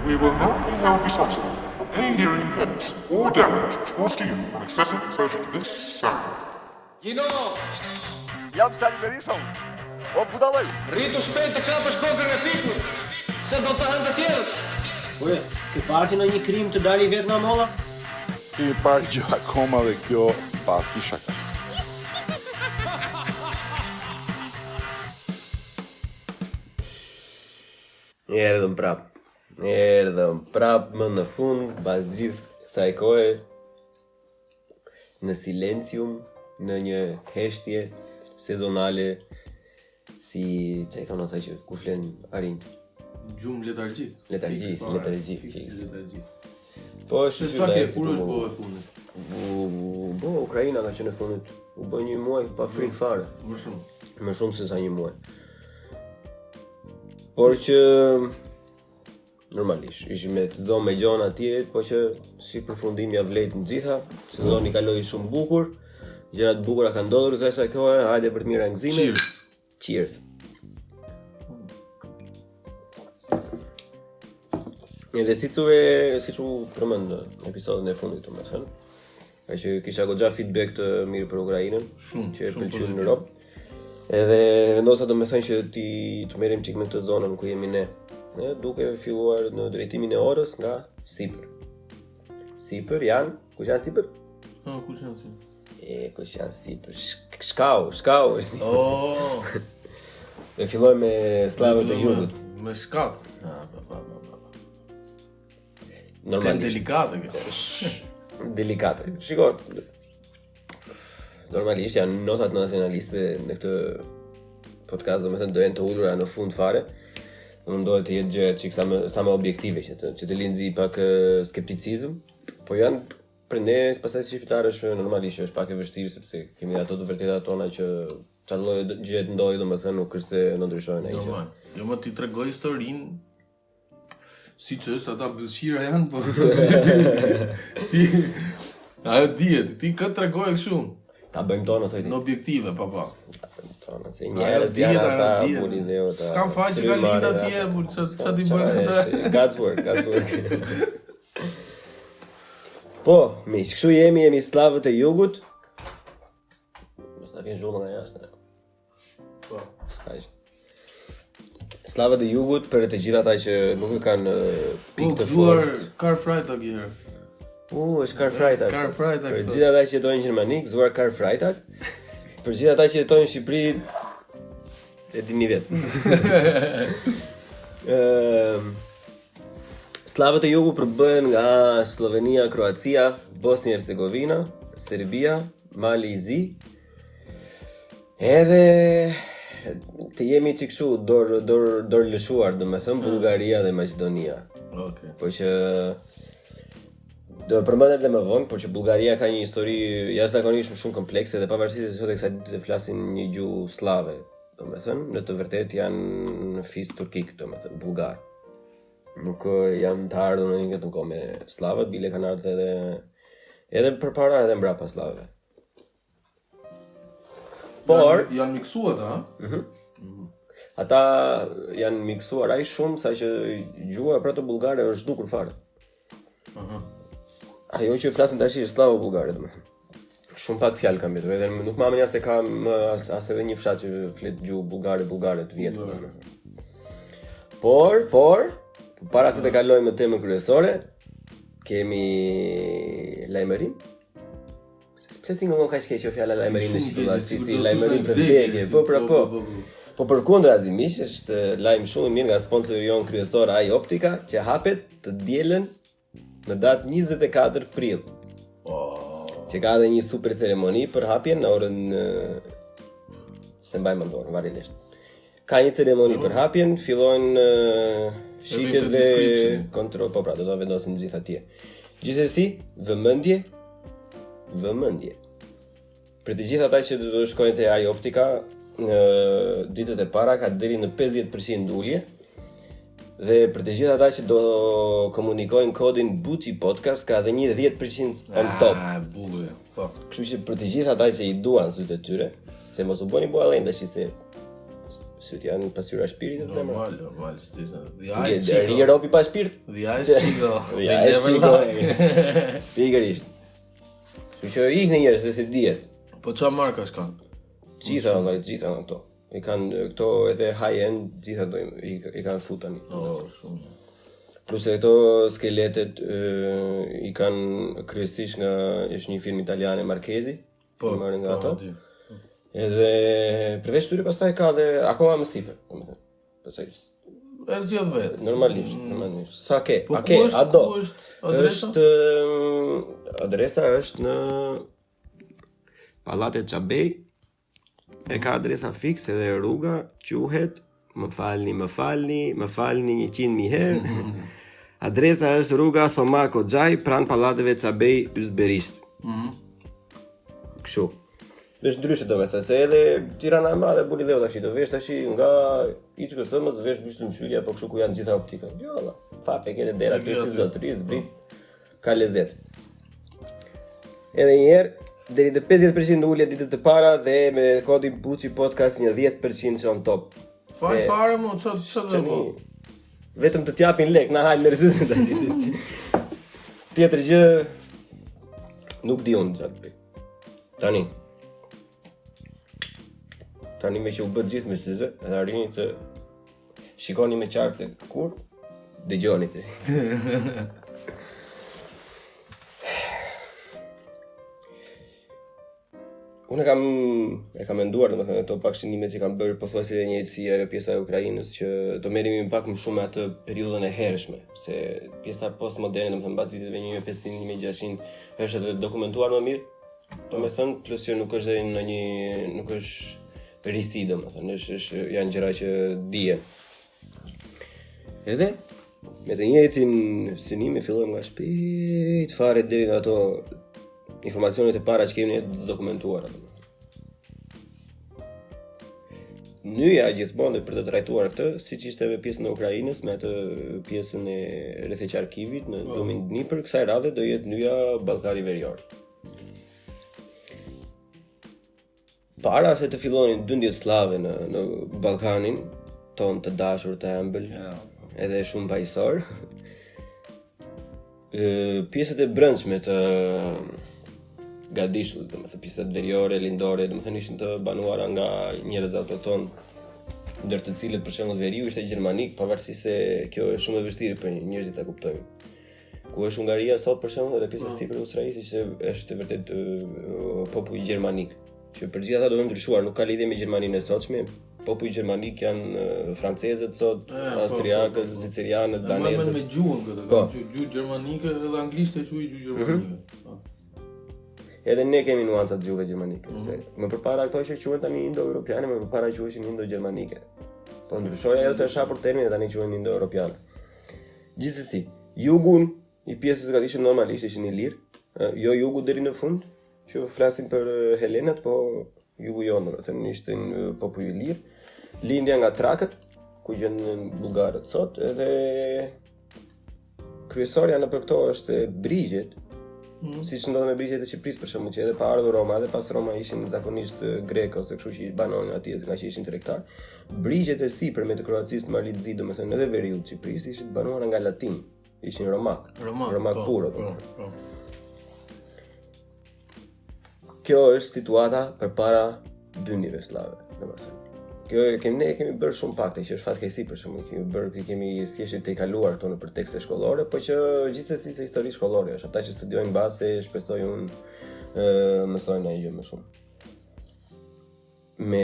We will not be held responsible for any hearing impairments or damage caused to you from excessive exposure to this sound. Jam Sali Berisha. O budallaj. Rritu shpejt të kapësh kokën e fishkut, se do të hënë të sjerët. Ure, ke parti në një krim të dali vetë nga molla? S'ke parë gjë akoma dhe kjo pasi shaka. Erdhëm prap më në fund, pas gjithë kësaj kohe, në silencium, në një heshtje sezonale, si që i thonë ata që ku flen arin? Gjumë letargjik. Letargjik. Po, Se sa ke, kur është bo e fundit? Po, Ukraina ka qenë e fundit. U bë një muaj pa frikë fare. Më shumë se sa një muaj. Por që normalisht ishim me të zonë me gjona atje, po që si përfundim ja vlet në gjitha. Sezoni kaloi shumë bukur. Gjërat bukura kanë ndodhur sa kësaj kohe, hajde për të mira ngëzime. Cheers. Edhe si që përmend në episodin e fundit të më thënë, ka që kisha goxha feedback të mirë për Ukrainën, që e pëlqyen në Europë. Edhe vendosa do me thënë që të merrim çik me këtë zonën ku jemi ne. Ne duke filluar në drejtimin e orës nga sipër. Sipër janë, kush janë sipër? Kush janë sipër? Kush janë sipër? Shkau është. Oh. Ne fillojmë me slavët e jugut. Me shkat. Normalisht. Delikate kjo. Delikate. Shiko. Normalisht janë notat nacionaliste në këtë podcast, domethënë do jenë të ulura në fund fare. Mundohet të jetë gjëra çik sa më objektive që të lindzi pak skepticizëm, po janë për ne pastaj si shqiptarësh normalisht është pak e vështirë sepse kemi ato të vërteta tona që çfarë lloj gjë të ndodhi domethënë nuk është se në ndryshojnë ai gjë. Jo më ti tregoj historinë si që është ata bëzëshira janë, po ajo dihet, ti këtë tregoj kështu. Ta bëjmë tonë, thoj ti. Në objektive, papa. Ta bëjmë tonë, se njerëz janë ata, buri dhe ota. S'kam faqë që ka linda tje, që ti bëjmë këta. God's work. Po, miq, kështu jemi slavët e jugut. Mos ta vjen zhurma nga jashtë. Po, s'ka gjë. Slavët e jugut për të gjithë ata që nuk e kanë pikë të fortë. Car Freitag herë. Është Car Freitag. Për sot. gjithë ata që jetojnë në Gjermani, gëzuar Car Freitag. Për gjithë ata që jetojnë në Shqipëri, e dini vetë. Slavët e jugut përbëhen nga Slovenia, Kroacia, Bosnia Hercegovina, Serbia, Mali i Zi. Edhe të jemi që këshu dorë lëshuar, do me thëmë Bulgaria dhe Maqedonia. Okay. Po që do përmendet edhe më vonë, por që Bulgaria ka një histori jashtëzakonisht shumë komplekse dhe pavarësisht se sot e kësaj dite flasin një gjuhë slave, do me thënë, në të vërtetë janë në fis turkik, do me thënë, bulgar. Nuk janë të ardhur në një kohë me slavët, bile kanë ardhur edhe përpara edhe mbrapa slavëve. Por janë miksuar ata, ata janë miksuar aq shumë sa që gjuha pra të bullgare është zhdukur fare. Ajo që flasin tash është slavo bullgare domethënë. Shumë pak fjalë kam bërë, edhe nuk më amenja se ka as edhe një fshat që flet gjuhë bullgare të vjetër domethënë. Por para se të kalojmë në temën kryesore, kemi lajmërim. Pse ti ngon kaq keq fjala lajmërim në shkolla, si lajmërim për vdekje, po. Po përkundrazi është lajm shumë i mirë nga sponsori jon kryesor Ai Optika, që hapet të dielën në datë 24 prill. Që ka edhe një super ceremoni për hapjen në orën se mbaj më dorë, varilisht. Ka një ceremoni për hapjen, fillojnë shitjet dhe kontroll, po pra, do të vendosin gjithë atje. Gjithsesi, vëmendje. Për të gjithë ata që do të shkojnë te Ai Optika, në ditët e para ka deri në 50% ulje. Dhe për të gjithë ata që do komunikojnë kodin Buçi Podcast ka edhe një 10% on top. Buve. Po. Kështu që për të gjithë ata që i duan sytë e tyre, se mos u bëni buallën tash se Syt janë pasyra shpiritit zemra. Normal, the eyes chico. Ri ropi pa shpirt. The eyes chico. The eyes chico. Pikërisht. Kështu që ikni njerëz se si dihet. Po çfarë markash kanë? Gjitha ato. I kanë këto edhe high end, gjitha ato i kanë fut tani. Shumë. Plus e këto skeletet i kanë kryesisht nga është një film italian Marchesi. Po, marrin nga ato. di. Edhe përveç tyre pastaj ka dhe akoma më sipër, domethënë. Pastaj E zgjodh vetë. normalisht. Sa ke? Po, A ke? ku është- A do? ku është adresa? Adresa është në Pallate Çabej. E ka adresa fikse dhe rruga quhet më falni 100.000 herë. Adresa është rruga Thoma Koxhaj pranë Pallateve Çabej Ysberisht. Kështu. Është ndryshe domethënë se edhe Tirana e Madhe buli dheu tash do vesh tash nga ICKS-mës vesh gjysmë mshylja po kështu ku janë gjitha optikat. Jo valla, fape ke dera këtu si zotëri zbrit. Ka lezet. Edhe një herë deri te 50% ulje ditët e para dhe me kodin Buçi Podcast një 10% çon top. Fal fare mo çfarë do po. Vetëm të t'japin lek, na hajnë me rezultat tash. Tjetër gjë nuk di unë çfarë bëj. Tani me që u bët gjithë me syze, edhe arrini të shikoni me qartë se kur dëgjoni të. Unë e kam menduar, domethënë ato pak shënimet që kanë bërë pothuajse edhe njëjtë si ajo pjesa e Ukrainës që do merremi pak më shumë me atë periudhën e hershme, se pjesa postmoderne, domethënë mbas viteve 1500-1600 është edhe dokumentuar më mirë. Domethënë plus që nuk është edhe nuk është risi, domethënë janë gjëra që dihen. Edhe me të njëjtin synim e fillojmë nga shpejt fare deri në ato informacionet e para që kemi ne dokumentuara. Nyja gjithmonë për të trajtuar këtë, siç ishte me pjesën e Ukrainës, me atë pjesën e rreth Qarkivit në domin Dnipër, kësaj radhe do jetë nyja Ballkani Verior. Para se të fillonin dëndjet slave në Ballkanin ton të dashur të ëmbël, edhe shumë paqësor, pjesët e brendshme të Gadishullit, domethënë pjesët veriore, lindore, domethënë ishin të banuara nga njerëz autokton, ndër të cilët për shembull veriu ishte gjermanik, pavarësisht se kjo është shumë e vështirë për njerëzit ta kuptojnë. Ku është Hungaria sot për shembull, edhe pjesa sipër e Australisë është vërtet populli gjermanik. Që për gjithë ata do të ndryshuar, nuk ka lidhje me Gjermaninë e sotshme. Populli gjermanik janë francezët sot, austriakët, zicerianët, danezët. Me gjuhën këtë, gjuhë gjermanike dhe anglisht e quaj gjuhë gjermanike. Edhe ne kemi nuancat gjuhëve gjermanike, se më përpara ato që quhen tani indo-europiane, më përpara quheshin indo-gjermanike. Po ndryshoi ajo se është hapur termini tani quhen indo-europiane. Gjithsesi, jugun i pjesës Gadishut normalisht ishin illir, jo jugu deri në fund, që flasim për helenat, po jugu jonë, domethënë ishin popull i lirë. Lindja nga trakët, ku gjenden bullgarët sot, edhe kryesorja në për këto është se brigjet, siç ndodhe me brigjet e Shqipërisë për shembull, që edhe pa ardhur Roma, edhe pas Roma ishin zakonisht grek ose kështu që banonin atje nga që ishin tregtar. Brigjet e sipër me të Kroacisë, Malitzi, domethënë edhe veriut të Shqipërisë ishin banuara nga latin, ishin romak puro. Kjo është situata përpara dyndjeve slave, domethënë. Ne kemi bërë shumë pakte që është fatkeqësi për shembull, kemi thjesht të kaluar këto në tekste shkollore, po që gjithsesi se histori shkollore është, ata që studiojnë base, shpresoj unë mësojnë ai gjë më shumë. Me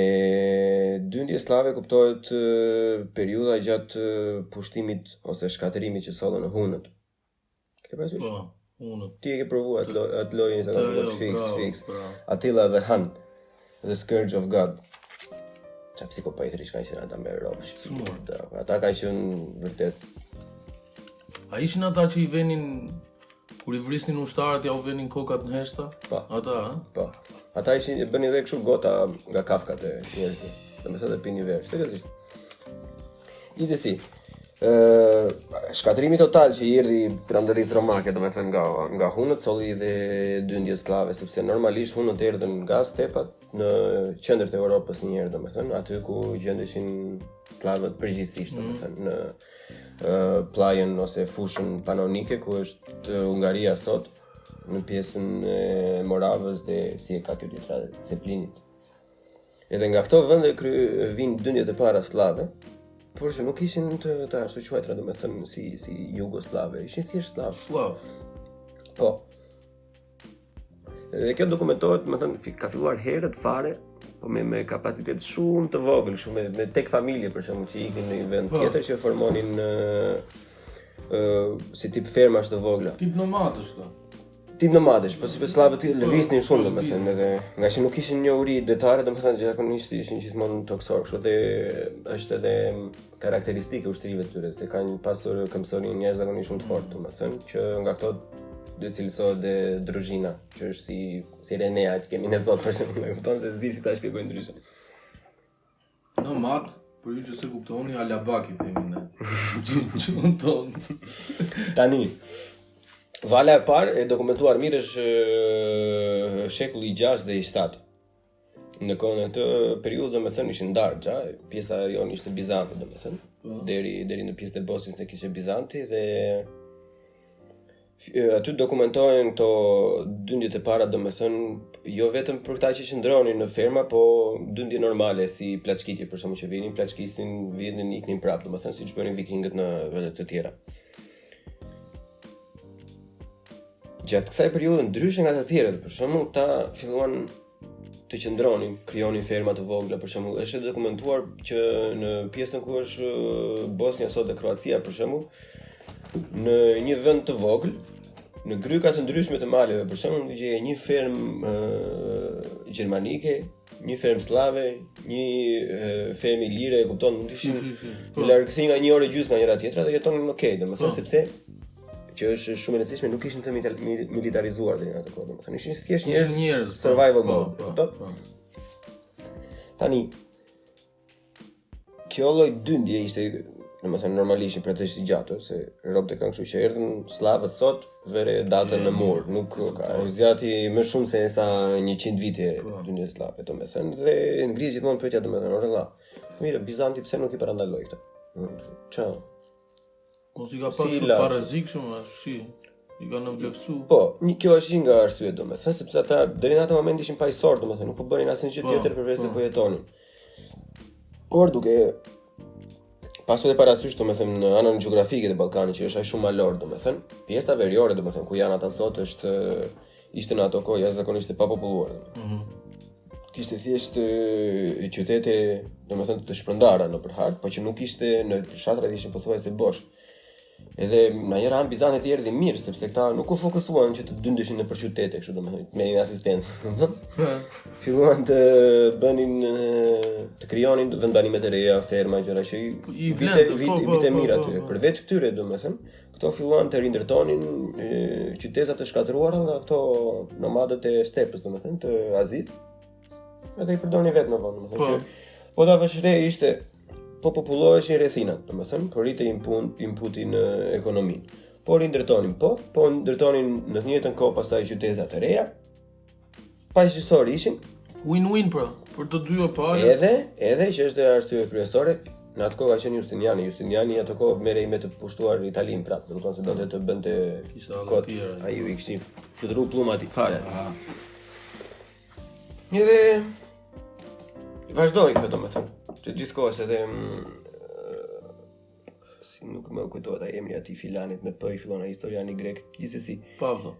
dyndje slave kuptohet periudha gjatë pushtimit ose shkatërimit që sollën në hunët. Ke parasysh? Po, hunët. Ti e ke provuar atë lojën të fix. Attila the Hun, the Scourge of God. Qa psikopatëri që kanë qenë ata me robë. Ata kanë qenë vërtet. A ishin ata që i venin kur i vrisnin ushtarët ja u venin kokat në heshta? Po. Ata, Po. Ata ishin bënin edhe kështu gota nga kafkat e njerëzve. Domethënë pini verë, seriozisht. Gjithsesi, Shkatrimi total që i erdhi pranderisë romake, domethënë nga hunët solli dhe dyndje slave, sepse normalisht hunët erdhën nga stepat në qendrat e Europës një herë, domethënë aty ku gjendeshin slavët përgjithsisht, domethënë në plajën ose fushën panonike ku është Hungaria sot, në pjesën e Moravës dhe si e ka kjo tjetra Seplinit. Edhe nga këto vende vinë dyndjet e para slave, por që nuk ishin të ashtu quajtura, domethënë si jugoslave, ishin thjesht slav. Po. Dhe kjo dokumentohet, domethënë ka filluar herët fare, po me kapacitet shumë të vogël, shumë me tek familje për shembull që ikin në një vend tjetër që formonin si tip fermash të vogla. Tip nomadësh këto. Tip nomadësh, po si slavët lëviznin shumë domethënë, edhe nga që nuk kishin njohuri detare, domethënë zakonisht ishin gjithmonë toksor, kështu dhe është edhe karakteristike ushtrive të tyre, se kanë pasur këmbësorin njerëz zakonisht shumë të fortë, domethënë që nga këto dhe cilësohet dhe druzhina, që është si Renea që kemi në Zot për shembull, e kupton se s'di si ta shpjegoj ndryshe. Nomad, për ju që se kuptoni, alabaki themi ne. Gjun ton. Tani, vala e parë e dokumentuar mirë është shekulli i 6 dhe i 7. Në kohën e këtë periudhë domethënë ishin ndarë, pjesa jon ishte Bizanti domethënë, deri në pjesën e Bosnjës se kishte Bizanti dhe aty dokumentohen këto dyndjet e para domethënë jo vetëm për këta që qëndronin në ferma, po dyndje normale si plaçkitje për shkakun që vinin, plaçkistin, vinin iknin prapë, domethënë siç bënin vikingët në vende të tjera. Gjatë kësaj periudhe ndryshe nga të tjerët, për shembull, ta filluan të qëndronin, krijonin ferma të vogla, për shembull, është dokumentuar që në pjesën ku është Bosnja sot dhe Kroacia, për shembull, në një vend të vogël, në gryka të ndryshme të maleve, për shembull, gjeje një fermë gjermanike, një fermë slave, një fermë ilire, e kupton, ishin në largësi nga 1 orë e gjysmë nga njëra tjetra dhe jetonin okay, domethënë sepse që është shumë e rëndësishme, nuk ishin të militarizuar deri në atë kohë, domethënë ishin thjesht njerëz survival mode, kupton? Tani kjo lloj dyndje ishte, domethënë normalisht një proces i gjatë, se robët e kanë kështu që erdhën slavët sot, vere datën në mur, nuk ka zgjati më shumë se sa 100 vite dyndje slave, domethënë, dhe ngrihet gjithmonë pyetja domethënë, orëlla. Mirë, Bizanti pse nuk i parandaloi këtë? Çao. Mos i ka pasur parazik shumë, si i kanë vlerësu. Po, kjo është një nga arsyet domethënë, sepse ata deri në atë moment ishin paqësor, domethënë, nuk po bënin asnjë gjë tjetër përveç se po jetonin. Por duke pasur dhe parasysh domethënë në anën gjeografike të Ballkanit që është aq shumë malor domethënë, pjesa veriore domethënë ku janë ata sot ishte në ato kohë jashtëzakonisht e papopulluar. Kishte thjesht qytete domethënë të shpërndara nëpër hart, por që nuk ishte në fshatrat ishin pothuajse bosh. Edhe në një anë Bizanti erdhi mirë sepse këta nuk u fokusuan që të dyndeshin nëpër qytete, kështu domethënë, merrin asistencë, domethënë. Filluan të bënin të krijonin vendbanimet e reja, ferma, gjëra që vite mirë aty. Përveç këtyre domethënë, këto filluan të rindërtonin qyteza të shkatëruara nga këto nomadët e stepës, domethënë, të Azis. Edhe i përdonin vetë më vonë, domethënë që po ta vëshre ishte po populloheshin rrethinat, domethënë, po rritej inputi në ekonominë. Po rindërtonin, po ndërtonin në të njëjtën kohë pasaj qyteza të reja. Paqësor ishin. Win-win pra, për të dyja palët. Edhe që është arsye kryesore, në atë kohë ka qenë Justiniani atë kohë merrej me të pushtuar Italinë prapë, do të thonë se donte të bënte kot. Ai u kishin fluturuar plumat i fare. Edhe vazhdoi kjo domethënë. Që gjithkohës edhe si nuk më kujtohet ai emri atij filanit me p i fillon ai historiani grek, gjithsesi Pavlo.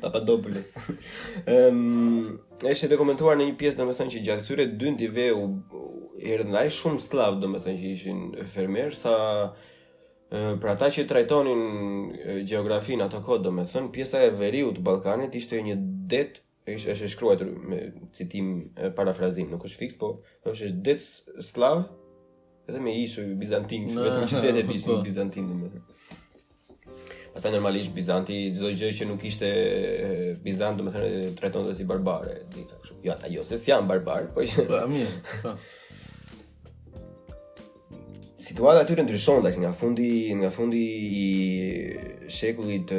Papadopoulos. Është dokumentuar në një pjesë domethënë që gjatë këtyre dyndjeve u erdhën aq shumë slav domethënë që ishin fermer sa për ata që trajtonin gjeografinë ato kohë domethënë pjesa e veriut të Ballkanit ishte një det. Është shkruar me citim parafrazim, nuk është fiks, po është det slav edhe me ishuj bizantin, vetëm qytetet ishin bizantin domethënë. Pastaj normalisht Bizanti çdo gjë që nuk ishte Bizant domethënë trajtonte si barbare, dita kështu. Jo, ata jo se janë barbar, po mirë. situata aty ndryshon tash nga fundi i shekullit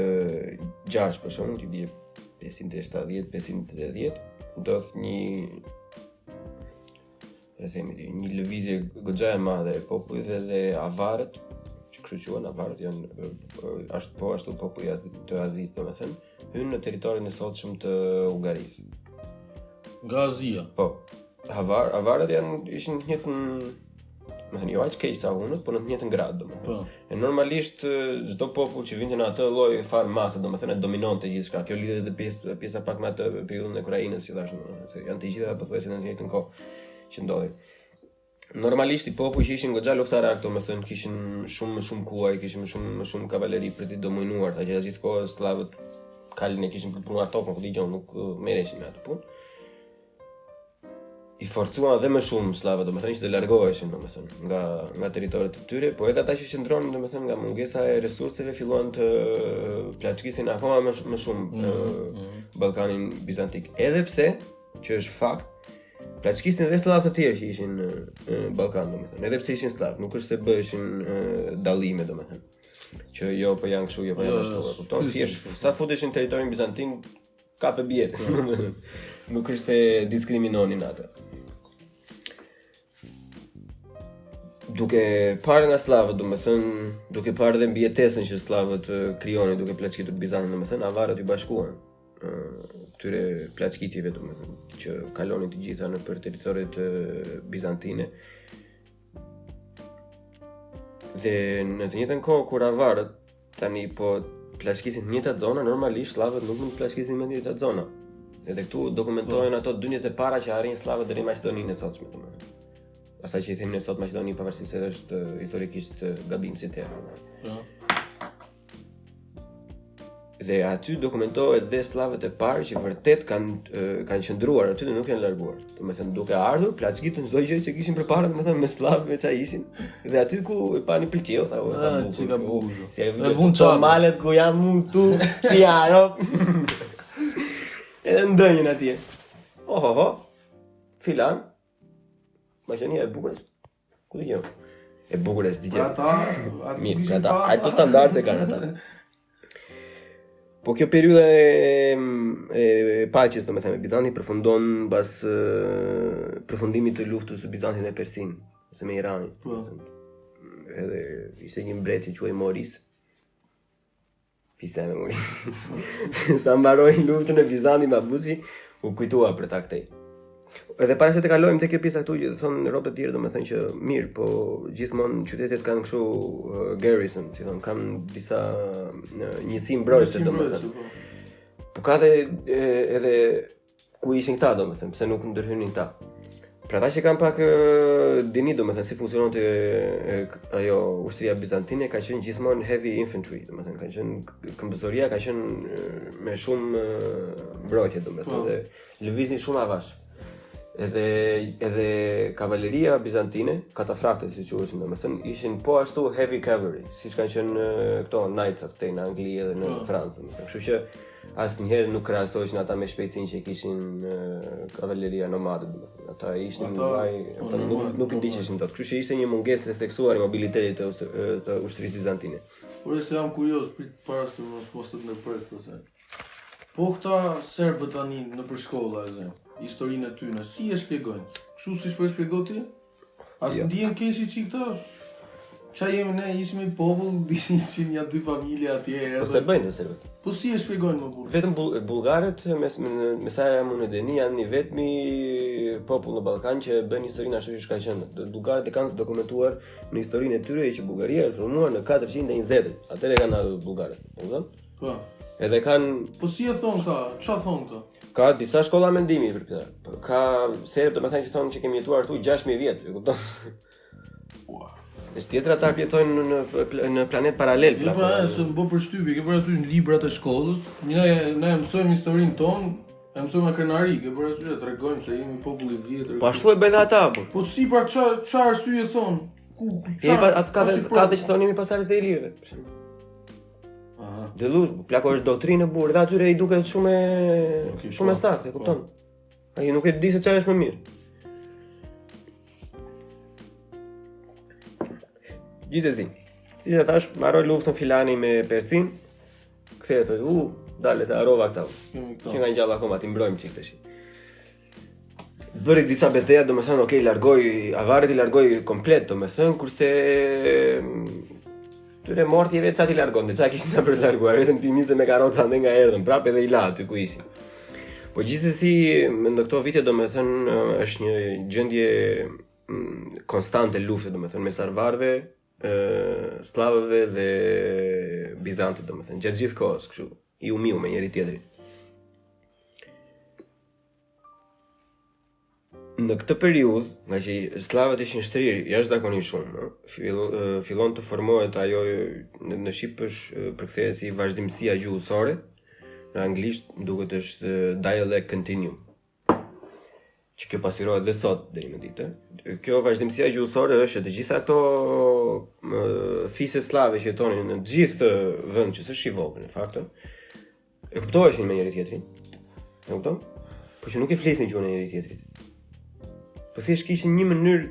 6 për shembull, që bie 570, 580, ndodh një lëvizje goxha e madhe e popullit dhe avarët, që kështu quhen avarët, janë ashtu populli të Azisë, domethënë, hynë në territorin e sotshëm të Hungarisë. Nga Azia. Po. Avarët ishin të njëjtën, domethënë jo aq keq sa hunët, por në të njëjtën grad, domethënë. Po. E normalisht çdo popull që vinte në atë lloj far mase, domethënë dominonte gjithçka. Kjo lidhet edhe pjesa pak me atë periudhën e Ukrainës, si thash, se janë të gjitha pothuajse në të njëjtën kohë që ndodhi. Normalisht i popujt që ishin goxha luftarak, domethënë kishin shumë kuaj, kishin më shumë kavaleri për të dominuar, ta që gjithë kohën slavët kalin e kishin për punuar tokën, ku digjon nuk merreshin me atë punë. I forcuan edhe më shumë slavët, domethënë që të largoheshin domethënë nga territoret e tyre, po edhe ata që qëndronin domethënë nga mungesa e resurseve filluan të plaçkisin akoma më shumë Ballkanin bizantik. Edhe pse që është fakt, plaçkisin edhe slavë të tjerë që ishin në Ballkan domethënë. Edhe pse ishin slavë, nuk është se bëheshin dallime domethënë. Që jo po janë kështu, jo po janë ashtu, kupton? Thjesht sa futeshin në territorin bizantin kapë bie. Nuk është se diskriminonin ata. Duke parë nga slavët, domethënë, duke parë dhe mbijetesën që slavët krijonin duke plaçkitur Bizantin, domethënë, avarët i bashkuan këtyre plaçkitjeve, domethënë, që kalonin të gjitha nëpër territoret bizantine. Dhe në të njëjtën kohë kur avarët tani po plaçkisin në njëjtat zona, normalisht slavët nuk mund të plaçkisin në njëjtat zona. Edhe këtu dokumentohen ato dynjet e para që arrin slavët deri në Maqedoninë e sotshme, domethënë. Asaj që i themin ne sot Maqedoni, pavarësisht se është historikisht gabim si term. Dhe aty dokumentohet dhe slavët e parë që vërtet kanë qëndruar aty dhe nuk janë larguar. Domethënë duke ardhur, plaçkitën çdo gjë që kishin përpara, domethënë me slavë me çfarë ishin. Dhe aty ku e pani pëlqeu, tha o sa bukur. Si ai vjen malet ku jam unë tu, piano. Edhe ndonjën atje. Oho. Filan. Maqedonia e bukur. Ku dijon? E bukur është diçka. Ata, mirë, ata, ato standarde kanë ata. Po kjo periudha e paqes, domethënë, Bizanti përfundon pas përfundimit të luftës së Bizantit me Persin, ose me Iranin. Edhe ishte një mbret që quhej Moris. Pisa me Moris. Sa mbaroi luftën e Bizantit me Abuzi, u kujtua për ta këtej. Edhe para se të kalojmë te kjo pjesa këtu, që thon Europë të tjerë, domethënë që mirë, po gjithmonë qytetet kanë kështu garrison, si thon, kanë disa njësi mbrojtëse domethënë. Po ka edhe ku ishin këta domethënë, pse nuk ndërhynin këta. Për ata që kanë pak dini domethënë si funksiononte ajo ushtria bizantine, ka qenë gjithmonë heavy infantry, domethënë ka qenë këmbëzoria, ka qenë me shumë mbrojtje domethënë, dhe lëviznin shumë avash. Edhe kavaleria bizantine, katafraktët si quheshin domethënë, ishin po ashtu heavy cavalry, siç kanë qenë këto knights këtej në Angli edhe në Francë domethënë. Kështu që asnjëherë nuk krahasoheshin ata me shpejtësinë që kishin kavaleria nomade domethënë. Ata ishin nuk ndiqeshin dot. Kështu që ishte një mungesë e theksuar e mobilitetit të ushtrisë bizantine. Por se jam kurioz para se mos postet në pres pëse. Po këta serbët tani nëpër shkolla historinë e tyre, si e shpjegojnë? Kështu siç po e shpjegoj ti? As ndihen keq çik këta? Çfarë jemi ne, ishim i popull, ishin ja dy familje atje. Po se bëjnë serbët. Po si e shpjegojnë më burr? Vetëm bullgarët me sa jam unë deni janë i vetmi popull në Ballkan që bën historinë ashtu siç ka qenë. Bullgarët e kanë dokumentuar në historinë e tyre që Bullgaria është formuar në 420. Atëherë kanë ardhur bullgarët, e kupton? Po. Edhe kanë. Po si e thon këta? Çfarë thon këta? Ka disa shkolla mendimi për këtë. Ka serb domethënë që thonë që kemi jetuar këtu 6000 vjet, e kupton? Është tjetër ata jetojnë në planet paralel. Jo, pra, se më bë përshtypje, ke parasysh në librat e shkollës, ne mësojmë historinë tonë, e mësojmë me krenari, ke parasysh e tregojmë se jemi popull i vjetër. Po ashtu e bëjnë ata apo? Po si pra çfarë arsye thon? Ku? Atë ka të që thonim pasardhë të ilirëve, për shembull. Delush, plako është doktrinë e burr, dhe atyre i duket shumë e saktë, e kupton? Ai nuk e di se çfarë është më mirë. Gjithsesi. Ti thash, mbaroi luftën filani me Persin. Kthehet, dale se harrova këta. Që nga ngjalla akoma ti mbrojmë çik tash. Bëri disa betejë, domethënë, okay, avarët i largoi komplet, domethënë, kurse tyre mortjeve çati largonte, çka kishin ta për larguar, vetëm ti niste me karroca ande nga erdhën, prapë edhe i la aty ku ishin. Po gjithsesi, në këto vite domethënë është një gjendje konstante lufte domethënë mes arvarëve, slavëve dhe bizantit domethënë, gjatë gjithë kohës, kështu, i umiu me njëri tjetrin. Në këtë periudhë, nga që slavët ishin shtrirë jashtëzakonisht shumë, fillon të formohet ajo në shqip është përkthehet si vazhdimësia gjuhësore, në anglisht duket është dialect continuum, që kjo pasirohet dhe sot deri në ditë. Kjo vazhdimësia gjuhësore është të gjitha ato fise slave që jetonin në gjithë vend që s'është i vogël në fakt, e kuptoheshin me njëri tjetrin. E kupton? Po që nuk e flisnin gjuhën e njëri tjetrit. Po thjesht kishin një mënyrë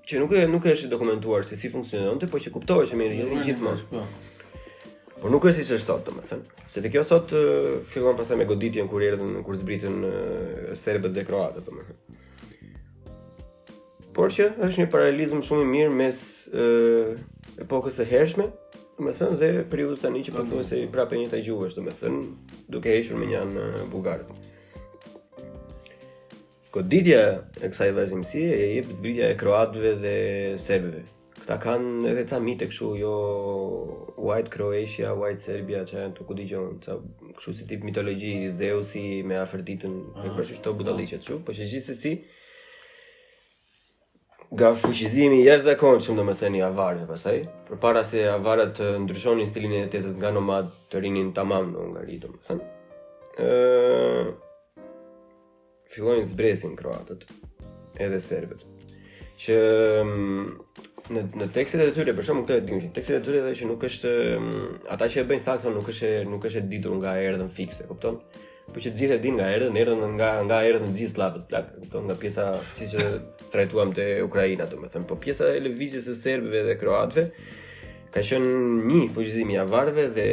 që nuk është dokumentuar se si funksiononte, po që kuptoheshin me njëri tjetrin gjithmonë. Po nuk është siç është sot, domethënë. Se te kjo sot fillon pastaj me goditjen kur zbritën serbët dhe kroatët, domethënë. Por që është një paralelizëm shumë i mirë mes epokës së hershme, domethënë, dhe periudhës tani që pothuajse prapë njëjta gjuhë është, domethënë, duke hequr me një anë bugarët. Goditja e kësaj vazhdimësie e jep zbritja e kroatëve dhe serbëve. Këta kanë edhe ca mite kështu, jo White Croatia, White Serbia, që janë të ku digjon, kështu si tip mitologji, Zeusi me Afroditën, e përshë këto budalliqet kështu, po që gjithsesi nga fuqizimi jashtëzakonshëm domethënë i avarëve pastaj, përpara se avarët të ndryshonin stilin e jetesës nga nomad të rinin tamam në Hungari, domethënë. Fillojnë zbresin kroatët edhe serbët. Që në tekstet e tyre, për shembull këtë e dim, tekstet e tyre edhe që nuk është ata që e bëjnë saktë nuk është e ditur nga erdhën fikse, kupton? Po që të gjithë e din nga erdhën nga erdhën të gjithë slavët, kupton, nga pjesa siç e trajtuam te Ukraina, domethënë, po pjesa e lëvizjes së serbëve dhe kroatëve ka qenë një fuqizimi i avarëve dhe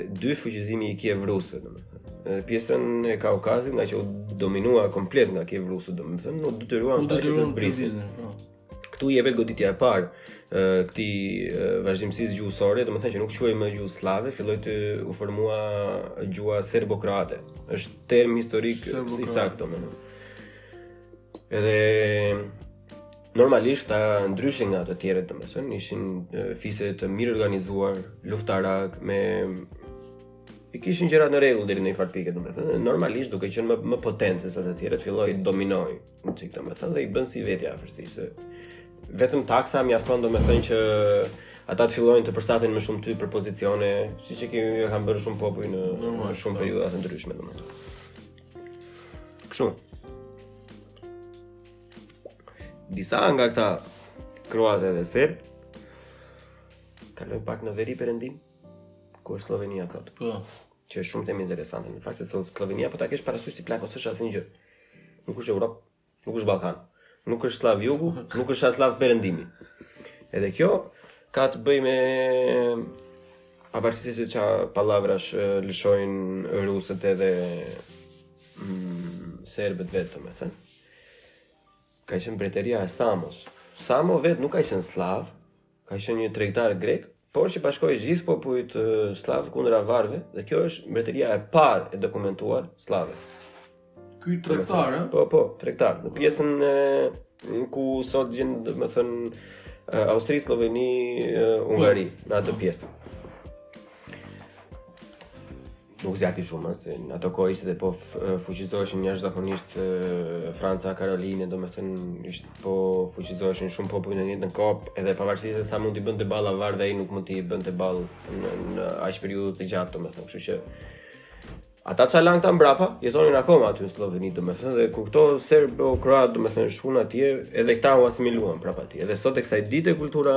dy fuqizimi i Kiev-rusëve, domethënë. Pjesën e Kaukazit, nga që u dominua komplet nga Kiev-rusët, domethënë, u detyruan ata që të zbrisnin. Këtu jepet goditja e parë këtij vazhdimësisë gjuhësore, domethënë që nuk quhej më gjuhë slave, filloi të u formua gjuha serbo-kroate. Është term historik i saktë, domethënë. Edhe normalisht ta ndryshe nga të tjerët, domethënë, ishin fise të mirë organizuar, luftarak i kishin gjërat në rregull deri në një farë pike, domethënë. Normalisht duke qenë më potent se sa të tjerët, filloi të dominojë në çik, domethënë, dhe i bën si vetja afërsisht se vetëm taksa mjafton, domethënë, që ata të fillojnë të përshtaten më shumë ty për pozicione, siç e kanë bërë shumë popull në shumë periudha të ndryshme, domethënë. Kështu. Disa nga këta kroatë dhe serb kalojnë pak në veri perëndim, ku është Slovenia sot. Po. Që është shumë temë interesante. Në fakt se Slovenia po ta kesh parasysh ti plakos është asnjë gjë. Nuk është Europë, nuk është Ballkan, nuk është Slav Jugu, nuk është as Slav Perëndimi. Edhe kjo ka të bëjë me pavarësisht se çfarë pallavrash lëshojnë rusët edhe serbët vetëm, e thënë. Ka qenë mbretëria e Samos. Samo vetë nuk ka qenë slav, ka qenë një tregtar grek, por që bashkoi gjithë popujt slav kundër avarëve, dhe kjo është mbretëria e parë e dokumentuar slave. Ky tregtar, Po, tregtar. Në pjesën ku sot gjen, domethënë, Austri, Sloveni, Hungari, në atë pjesë. Nuk zjati shumë, se në ato kohë ishte dhe po fuqizoheshin jashtëzakonisht Franca, Karoline, domethënë ishte po fuqizoheshin shumë popull në njëjtën kohë, edhe pavarësisht se sa mund t'i bënte ball avar dhe ai nuk mund t'i bënte ball në aq periudhë të gjatë, domethënë, kështu që ata ça lan këta mbrapa jetonin akoma aty në Sloveni, domethënë, dhe kur këto serbo-kroat, domethënë, shkuan atje, edhe këta u asimiluan prapë atje. Edhe sot e kësaj dite kultura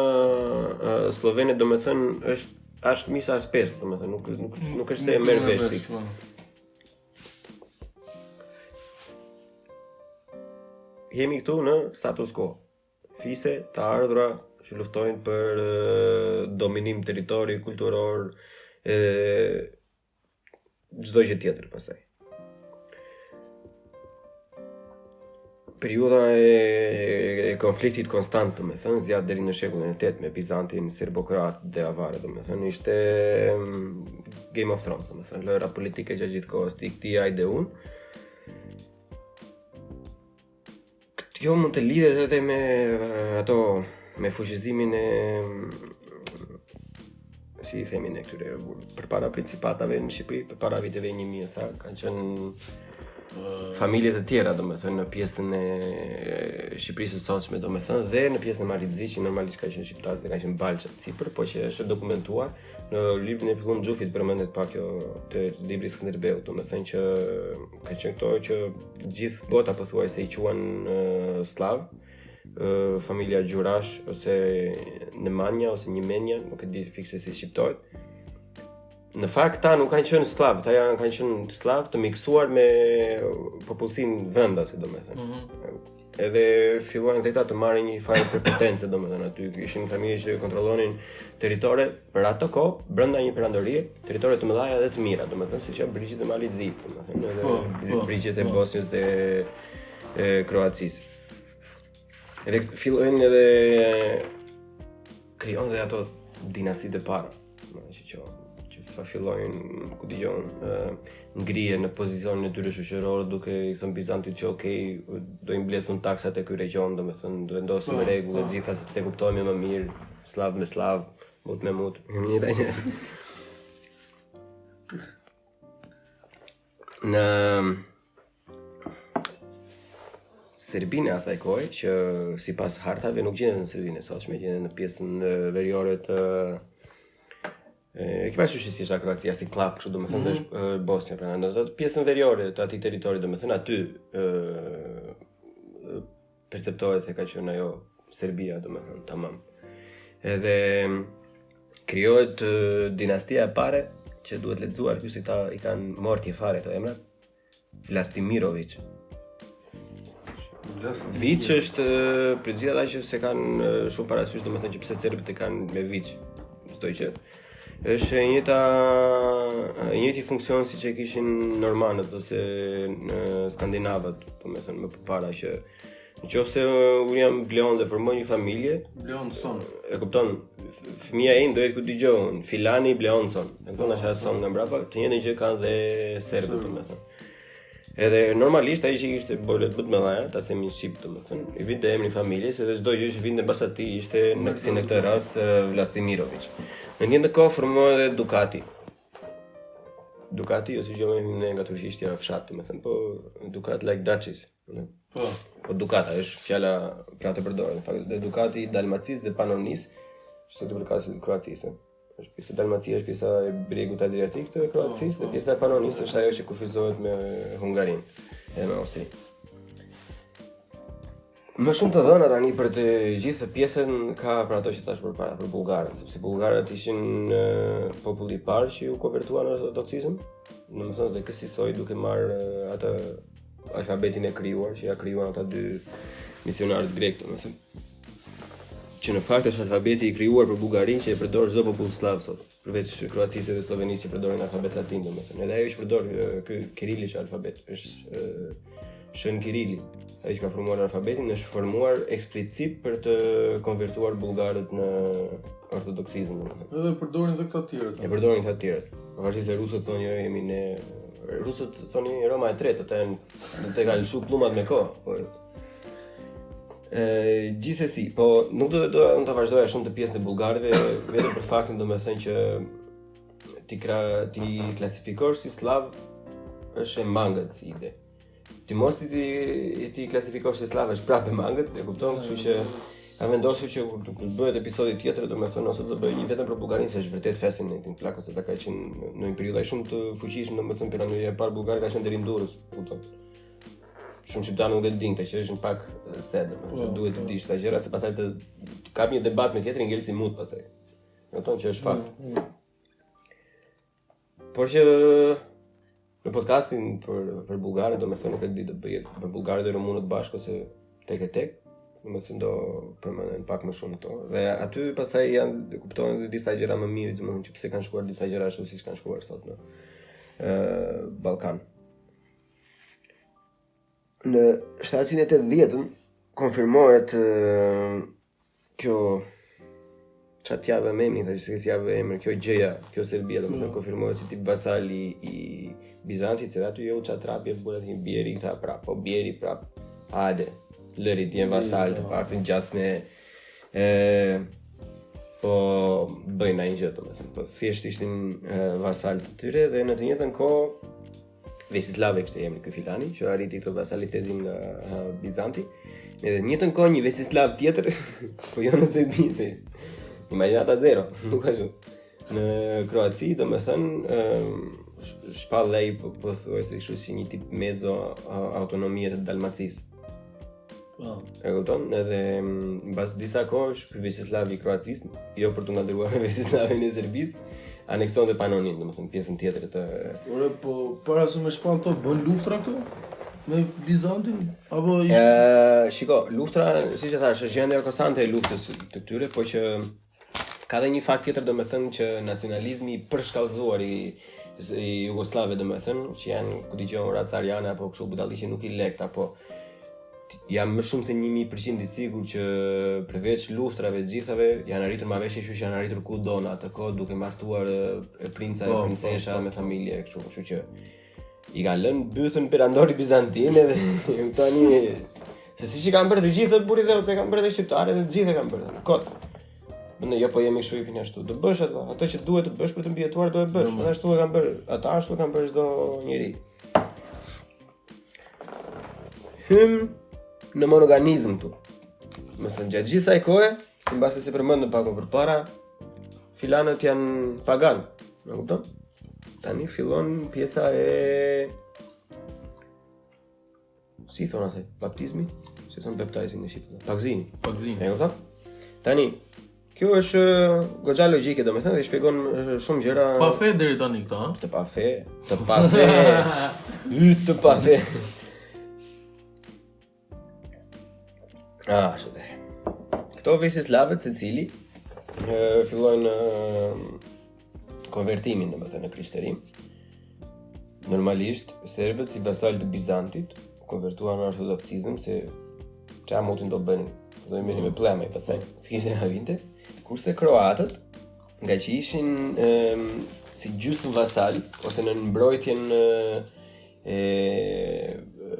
slovene, domethënë, është misa spes, domethënë, nuk është se e merr vesh fiks. Jemi këtu në status quo. Fise të ardhura që luftojnë për dominim territori, kulturor, çdo gjë tjetër pastaj. Periudha e konfliktit konstant, domethënë, zgjat deri në shekullin e 8 me Bizantin, serbokrat dhe avarët, domethënë, ishte Game of Thrones, domethënë, lojra politike gjatë gjithë kohës, ti këti ai dhe unë. Kjo mund të lidhet edhe me me fuqizimin e si I themi ne këtyre përpara principatave në Shqipëri, përpara viteve 1000 ca, kanë qenë familje të tjera, domethënë, në pjesën e Shqipërisë së sotshme, domethënë, dhe në pjesën e Malit të Zi, që normalisht ka qenë shqiptarë dhe ka qenë balçë të Cipër, po që është dokumentuar në librin e Pillon Xhufit, përmendet pak kjo të librit Skënderbeut, domethënë që ka qenë këto që gjithë bota pothuajse I quajnë slav, familja Gjurash ose Nemanja ose Njemenia, nuk e di fikse si shqiptohet. Në fakt ta nuk kanë qenë slav, ta kanë qenë slav të miksuar me popullsinë vendase, domethënë. Edhe filluan këta të marrin një farë prepotence, domethënë, aty ishin familje që kontrollonin territore për ato kohë brenda një perandorie, territore të mëdha dhe të mira, domethënë, siç janë brigjet e Malit të Zi, domethënë, edhe brigjet e Bosnjës dhe Kroacisë. Edhe fillojnë edhe krijon dhe ato dinastitë e para, që fillojnë, ku dëgjon, ngrije në pozicionin e tyre shoqëror, duke I thënë Bizantit që okay, do I mbledhun taksat e ky region, domethënë, do vendosim rregull të gjitha sepse kuptohemi më mirë, slav me slav, mut me mut. Në Serbinë asaj kohe, që sipas hartave nuk gjendet në Serbinë e sotshme, gjendet në pjesën veriore të e ke parasysh si është Kroacia si klap, kështu domethënë është Bosnia, pra në atë pjesën veriore të atij territori, domethënë aty perceptohet se ka qenë ajo Serbia, domethënë, tamam. Edhe krijohet dinastia e parë që duhet lexuar, ky se këta I kanë morti fare këto emrat. Vlastimirović. Viç është për gjithë ata që se kanë shumë parasysh, domethënë që pse serbët e kanë me Viç, çdo gjë. Është e njëjti funksion siç e kishin normanët ose skandinavët, domethënë më përpara që nëse unë jam Bleon dhe formoj një familje, Bleonson. E kupton, fëmia im do jetë ku dëgjon, Filani Bleonson. E kupton asha son nga mbrapa, të njëjtën gjë kanë dhe serbët, domethënë. Edhe normalisht ai që ishte bolet më të mëdha, ta themi në shqip, domethënë, I vinte emri familjes, edhe çdo gjë që vinte mbas atij ishte në këtë rast Vlastimirović. Në një të kohë formohet edhe Ducati. Ducati ose gjëmë ne nga turqishtja fshat, domethënë, po Ducati like Duchess. Po Ducata është fjala pra të përdorur, në fakt, dhe Ducati Dalmacis dhe Panonis, që të përkasit Kroacisë. Është pjesa e Dalmacia, është pjesa e bregut Adriatik të Kroacisë, dhe pjesa e Panonis është ajo që kufizohet me Hungarinë edhe me Austrinë. Më shumë të dhëna tani për të gjithë pjesën ka për ato që thash përpara, për bullgarët, sepse bullgarët ishin populli I parë që u konvertuan në ortodoksizëm, domethënë dhe kësaj duke marrë atë alfabetin e krijuar që ja krijuan ata dy misionarët grek, domethënë. Që në fakt është alfabeti I krijuar për Bullgarinë që e përdor çdo popull slav sot, përveç Kroacisë dhe Slovenisë që përdorin alfabet latin, domethënë. Edhe ajo që përdor ky kiriliç alfabet, është Shën Kirili, ai që ka formuar alfabetin, është formuar eksplicit për të konvertuar bullgarët në ortodoksizëm, domethënë. Edhe përdorin edhe këta të tjerët. E përdorin këta të tjerët. Pavarësisht se rusët thonë jo jemi ne, rusët thonë Roma e tretë, ata të kanë lëshu pllumat me kohë, po. Gjithsesi, po nuk do të vazhdoja shumë të pjesën e bullgarëve, vetëm për faktin domethënë që ti klasifikosh si slav është e mangët si ide. Ti mos ti klasifikosh si slav është prapë mangët, e kupton, kështu që ka vendosur që kur bëhet episodi tjetër, domethënë ose do të bëj një vetëm për Bullgarinë, se është vërtet fascinating plak, ose ta ka qenë në një periudhë shumë të fuqishme, domethënë perandoria e parë bullgare ka qenë deri në Durrës, kupton. Shumë shqiptarë nuk e din këtë që është pak sad, duhet të dish këto gjëra se pastaj të kap një debat me tjetrin ngel si mut pastaj. Kupton që është fakt. Por që në podcastin për bullgarët, domethënë nuk e di të bëj për bullgarët dhe rumunët bashkë ose tek e tek. domethënë do përmenden pak më shumë këto. Dhe aty pastaj janë kuptohen edhe disa gjëra më mirë, domethënë që pse kanë shkuar disa gjëra ashtu siç kanë shkuar sot në Ballkan. Në 780-ën konfirmohet kjo çat javë me emrin, thashë se javë emër, kjo gjëja, kjo Serbia domethënë konfirmohet si tip vasali i Bizantit, se aty jo çat trapje bëhet një bieri këta prap, po bieri prap. Hajde, lëri të jenë vasal të paktën gjasme po bëjnë ai gjë domethënë, po thjesht ishin vasal të tyre dhe në të njëjtën kohë Vesislavë kishte emrin ky filani, që arriti këtë vasalitetin nga Bizanti. Edhe në të njëjtën kohë një Vesislav tjetër, po jo në Serbi, se imagjinata zero, nuk ashtu. Në Kroaci, domethënë, shpallej po thuajse kështu si një tip mezzo autonomie të Dalmacisë. E kupton? Edhe mbas disa kohësh ky Vesislav i Kroacisë, jo për të ngadruar me Vesislavin e Serbisë, anekson dhe Panonin, domethënë pjesën tjetër të Ore, po para se me shpall to bën luftra këtu me Bizantin apo shiko, luftra, siç e thash, është gjendja konstante e luftës të këtyre, po që ka dhe një fakt tjetër domethënë që nacionalizmi i përshkallëzuar i Jugosllavëve domethënë, që janë ku dëgjon Racariana apo kështu budalliqe nuk i lekt apo jam më shumë se 1000% i sigurt që përveç luftrave të gjithave janë arritur marrëveshje që janë arritur kudo në atë kohë duke martuar princa e princesha me familje kështu që i kanë lënë bythën perandori bizantin edhe tani se siç i kanë bërë të gjithë burri dhe se kanë bërë edhe shqiptarët dhe të gjithë e kanë bërë. Kot. Mendoj jo po jemi kështu i pini ashtu. Do bësh ato që duhet të bësh për të mbijetuar do e bësh. Edhe ashtu e kanë bërë ata, ashtu e kanë bërë çdo njeri. Në monoganizëm tu. Më thënë gjatë gjithë asaj kohe, simbas se përmendëm pak më përpara, filanët janë pagan, e kupton? Tani fillon pjesa e si thon asaj, baptizmi, si thon baptizing në shqip. Pagzimi. E kupton? Tani kjo është goxha logjike domethënë dhe shpjegon shumë gjëra. Pa fe deri tani këta, ha? Të pa fe. Të pa fe. Ashtu dhe. Këto Vesislavët secili fillojnë konvertimin domethënë në krishterim. Normalisht serbët si vasal të Bizantit konvertuan në ortodoksizëm se çfarë mundin do bënin. Do i merrnin me plemë pastaj, s'kishte havinte. Kurse kroatët, nga që ishin si gjysmë vasal ose në mbrojtjen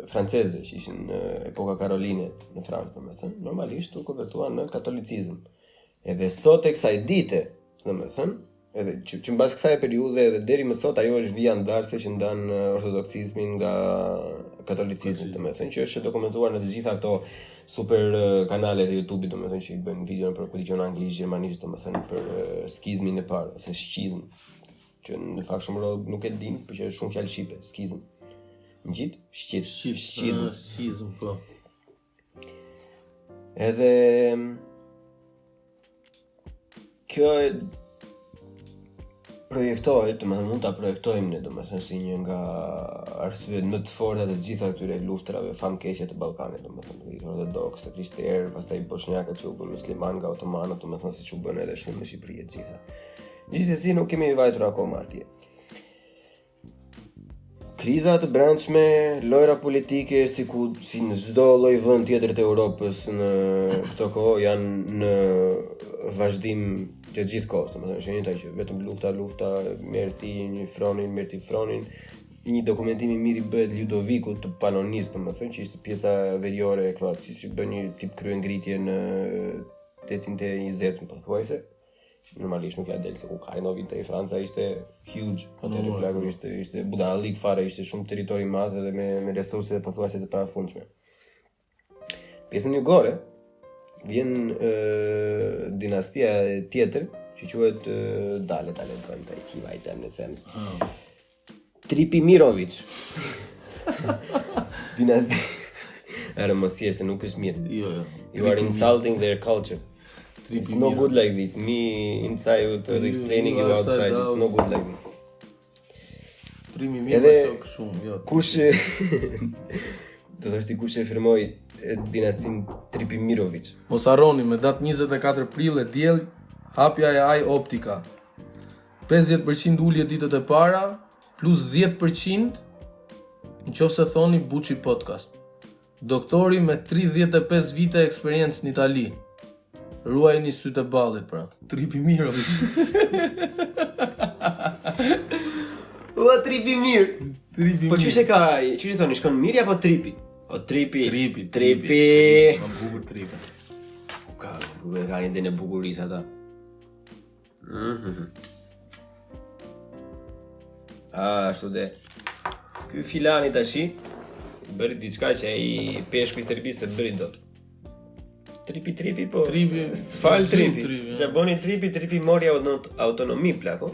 franceze që ishin në epoka Karoline në Francë, domethënë, normalisht u konvertuan në katolicizëm. Edhe sot e kësaj dite, domethënë, edhe që mbas kësaj periudhe edhe deri më sot ajo është vija ndarëse që ndan ortodoksizmin nga katolicizmi, domethënë, që është dokumentuar në të gjitha ato super kanalet e YouTube-it, domethënë që i bëjnë video për kur dëgjon anglisht, gjermanisht, domethënë për skizmin e parë ose shqizm, që në fakt shumë rob nuk e din, por që është shumë fjalë shqipe, skizm. Ngjit, shqizm, po. Edhe kjo projektohet, domethënë mund ta projektojmë ne domethënë si një nga arsyet më të forta të gjitha këtyre luftrave famkeqe të Ballkanit, domethënë ortodoks, të krishterë, pastaj bosnjakët që u bën musliman nga otomanët, domethënë siç u bën edhe shumë në Shqipëri të gjitha. Gjithsesi nuk kemi vajtur akoma atje. Kriza të brendshme, lojra politike si në çdo lloj vend tjetër të Europës në këtë kohë janë në vazhdim gjatë gjithë kohës, domethënë është njëta që vetëm lufta, merr ti një fronin, një dokumentim i mirë i bëhet Ludovikut të Panonisë, domethënë që ishte pjesa veriore e Kroacisë, që bën një tip kryengritje në 820 pothuajse. Normalisht nuk ja del se ku Karino vinte i Franca ishte huge, atëherë plagur ishte budallik fare, ishte shumë territori i madh edhe me resurse pothuajse të parafundshme. Pjesën jugore vjen dinastia tjetër që quhet dale thon ta i vajtem në sens. Tripimirović. Dinasti. Era mos se nuk është mirë. Jo. You are insulting their culture. It's no good like this. Me inside to explaining you outside. It's no good like this. Edhe shumë, jo. Do të është dikush që firmoi dinastin Tripimirovic. Mos harroni me datë 24 prill e diell hapja e Aj Optika. 50% ulje ditët e para plus 10% nëse thoni Buçi Podcast. Doktori me 35 vite eksperiencë në Itali. Ruajini sytë e ballit pra. Tripimirovic. Ua tripi mirë. Po çuçi thoni, shkon mirë apo tripi? O tripi. Më bukur tripi. Ka një në bukurisë ata. Ashtu dhe. Ky filani tashi bëri diçka që ai peshku I Serbisë se bëri dot. Tripi po. Tripi. Fal tripi. Çfarë boni tripi mori autonomi plako.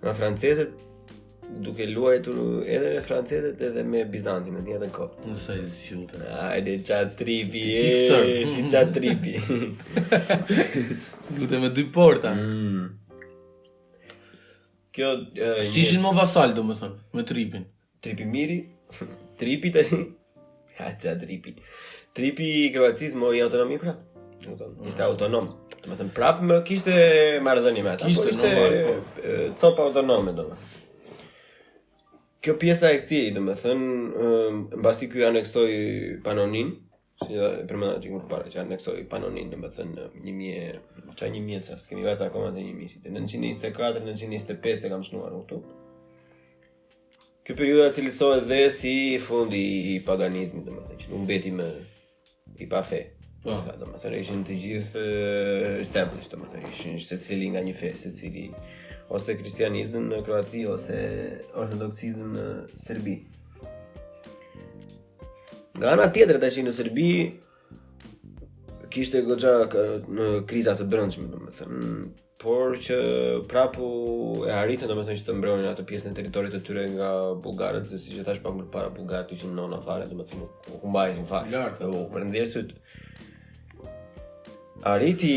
Nga francezët duke luajtur edhe me francezët edhe me bizantin në njëjtën kohë. Nësa I zgjutë. Hajde qa tripi. Si qa tripi. Lute me 2 porta. Kjo Si ishin më vasal domethënë me tripin. Tripi miri, tripi tani. Ha qa tripi. Tripi I Kroacisë mori autonomi pra. Ishte autonom. Domethënë prapë më kishte marrëdhënie me ata. Kishte ishte copa autonome domethënë. Kjo pjesa e këtij, domethënë, mbasi ky aneksoi Panonin, si e përmenda çik më parë, që aneksoi Panonin, domethënë 1000 ças, kemi vetë akoma të 1000, 924, 925 e kam shnuar këtu. Kjo periudha cilësohet dhe si fundi I paganizmit, domethënë, që nuk mbeti më I pa fe. Domethënë ishin të gjithë established, domethënë ishin secili nga një fe, secili ose kristianizëm në Kroaci ose ortodoksizëm në Serbi. Nga ana tjetër tash në Serbi kishte goxha në kriza të brendshme, domethënë, por që prapu e arritën domethënë që të mbronin atë pjesën e territorit të tyre nga bullgarët, se siç e thash pak më parë bullgarët ishin nona fare, domethënë u humbajnë fare. Lart, u rëndzirë syt. Arriti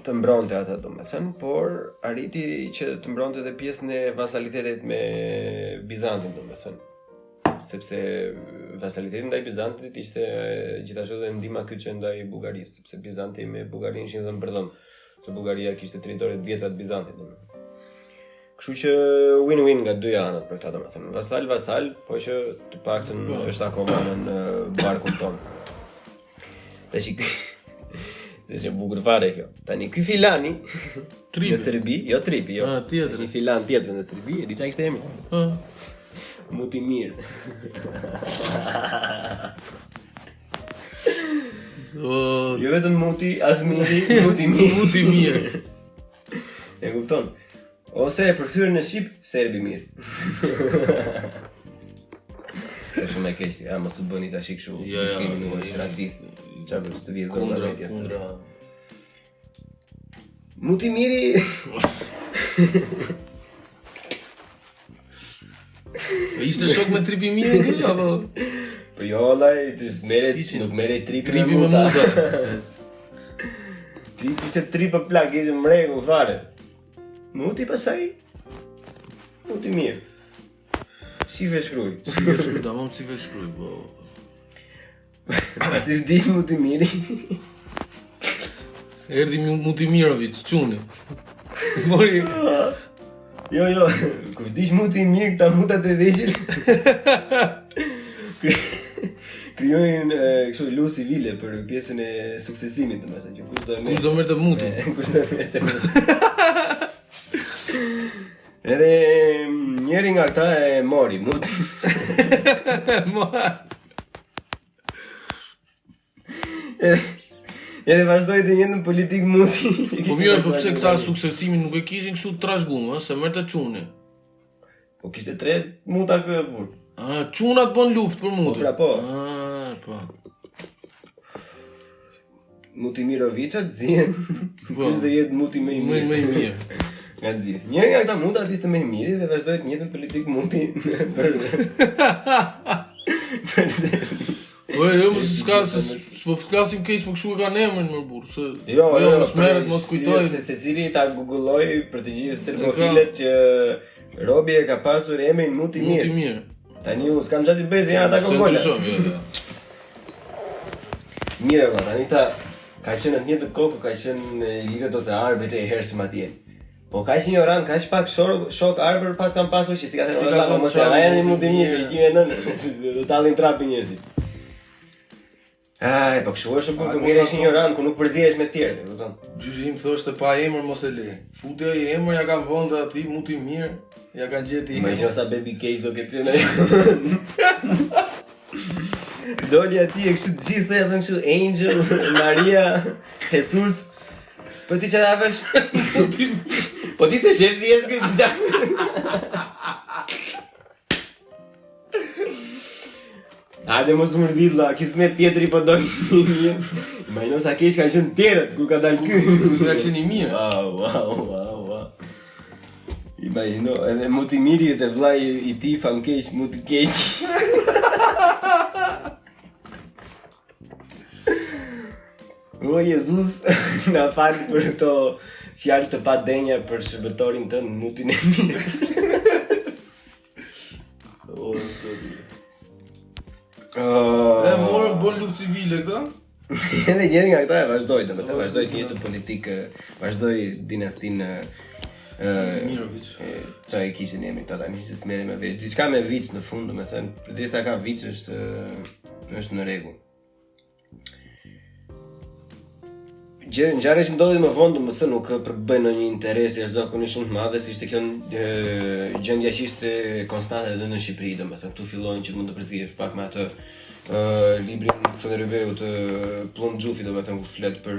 të mbronte ata domethënë, por arriti që të mbronte edhe pjesën e vasalitetit me Bizantin domethënë. Sepse vasaliteti ndaj Bizantit ishte gjithashtu edhe ndihma kyçe ndaj Bullgarisë, sepse Bizanti me Bullgarinë ishin dhënë për dhëm, se Bullgaria kishte territoret të vjetra të Bizantit domethënë. Kështu që win-win nga dy anët për këtë domethënë. Vasal, po që të paktën është akoma në barkun tonë. Tash Dhe që bukur fare kjo. Tani ky filani në Serbi, jo tripi, jo. Tjetër. Një filan tjetër në Serbi, e di çka kishte emrin? Mutimir. Jo vetëm muti, as miri, Mutimir. E kupton? Ose e përkthyer në shqip Serbi mirë. Është shumë e keq, mos u bëni tash kështu, shkimi nuk është racist. Çfarë të vjen zona kundra. Mutimiri. Ishte shok me tripi mirë këtu apo? Po jo, vallai, nuk merret tripi me muta. Tripi se tripa plak, ishte mregull fare. Muti pasaj. Muti mirë. Si ve shkruaj. Tamam si ve shkruaj, po. Pasi vdiq Mutimiri. Erdi Mutimirovic, çuni. Mori. Jo, kur vdiq Mutimir këta mutat e vegjël. Krijojnë kështu lutë civile për pjesën e suksesimit, domethënë që kush do merrte muti. Edhe njëri nga këta e mori muti. Edhe vazhdoi të njëjtën politik muti. Po mirë, po pse këta suksesimin nuk e kishin kështu trashëguar, se merrte çuni. Po kishte 3 muta kë burr. Çunat bën luftë për mutin. Po. Po. Mutimirovicat zihen. Kush do jetë muti më i mirë? Më i mirë. Nga nxirë. Njëri nga këta muta ishte më i miri dhe vazhdoi të njëjtën politik muti për Jo, mos s'po flasim keq, po kështu e kanë emrin më burr, se jo, mos merret, mos kujtoj. Secili ta googulloi për të gjithë serbofilet që Robi e ka pasur emrin Mutimir. Tani u s'kam gjatë i bezi, janë ata kokolla. Mire, valla, tani ta ka qenë në të njëjtën kohë, ka qenë ligët ose arbët e hershëm atje. Po ka qenë ignorant, ka pak shok arbër pas kam pasur që si ka thënë valla, mos e ajani mund të mirë, i gjime nën, do tallin trapi njerëzit. Ai, po kështu është po mirë është ignorant, ku nuk përzihesh me të tjerë, e kupton? Gjyshi im thoshte pa emër mos e le. Futja i emër ja kanë vënë aty muti mirë, ja kanë gjetë i. Imagjino sa baby cake do ketë në. Doli aty e kështu të gjithë e thënë kështu Angel, Maria, Jesus. Po ti çfarë avesh? Po ti se shef si është këtë gjatë. Hajde mos mërzit la, kismet tjetëri po dojnë një mirë. Imagjino sa keq kanë qenë tjerët, ku ka dalë ky. Ka qenë i mirë. Wow. Imagjino, edhe muti miri e vllai i tij fan keq, muti keq. O Jezus, na fal për këto fjalë të padenja për shërbëtorin tënd, mutin e mirë. O, zoti. E morë bon luftë civile këta? Edhe njëri nga këta e vazhdoj, domethënë vazhdoj të jetë politikë, vazhdoj dinastinë Mirovic. Çfarë kishin emrin këta tani se s'merren me vetë. Diçka me vic në fund, domethënë, përderisa ka vic është në rregull. Ngjarja që ndodhi më vonë, domethënë nuk përbën ndonjë interes jashtëzakonisht shumë të madh, si ishte kjo gjendja që ishte konstante edhe në Shqipëri, domethënë këtu fillojnë që mund të përzihesh pak me atë librin Fënderëveu të Plum Xhufi, domethënë ku flet për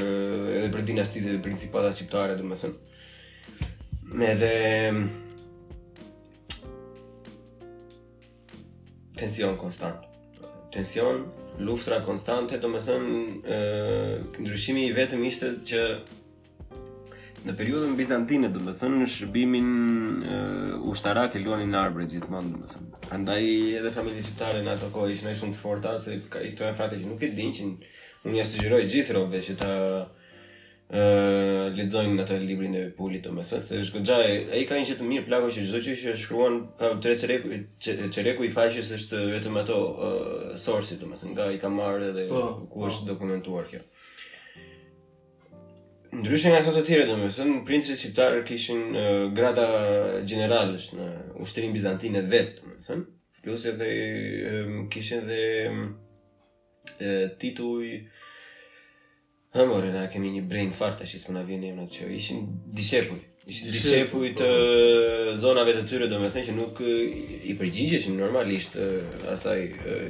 edhe për dinastitë dhe principatat shqiptare, domethënë. Edhe tension konstant. Tension, luftra konstante, domethënë ndryshimi i vetëm ishte që në periudhën bizantine, domethënë në shërbimin ushtarak e luanin arbërit gjithmonë, domethënë. Prandaj edhe familjet shqiptare në ato kohë ishin shumë të forta, se këto janë fakte që nuk e dinë, që unë ja sugjeroj gjithë robëve që ta lexojnë atë librin e Pulit, domethënë, se është goxha, ai ka një që të mirë plako që çdo gjë që shkruan ka tre çereku i faqes është vetëm ato source, domethënë, nga i ka marrë edhe ku është dokumentuar kjo. Ndryshe nga këto të tjera, domethënë, princit shqiptarë kishin grada gjeneralësh në ushtrinë bizantine vet, domethënë, plus edhe kishin edhe tituj. More, na kemi një brain fart tash s'po na vjen emri që ishin dishepuj. Ishin dishepuj të zonave të tyre, domethënë që nuk i përgjigjeshin normalisht asaj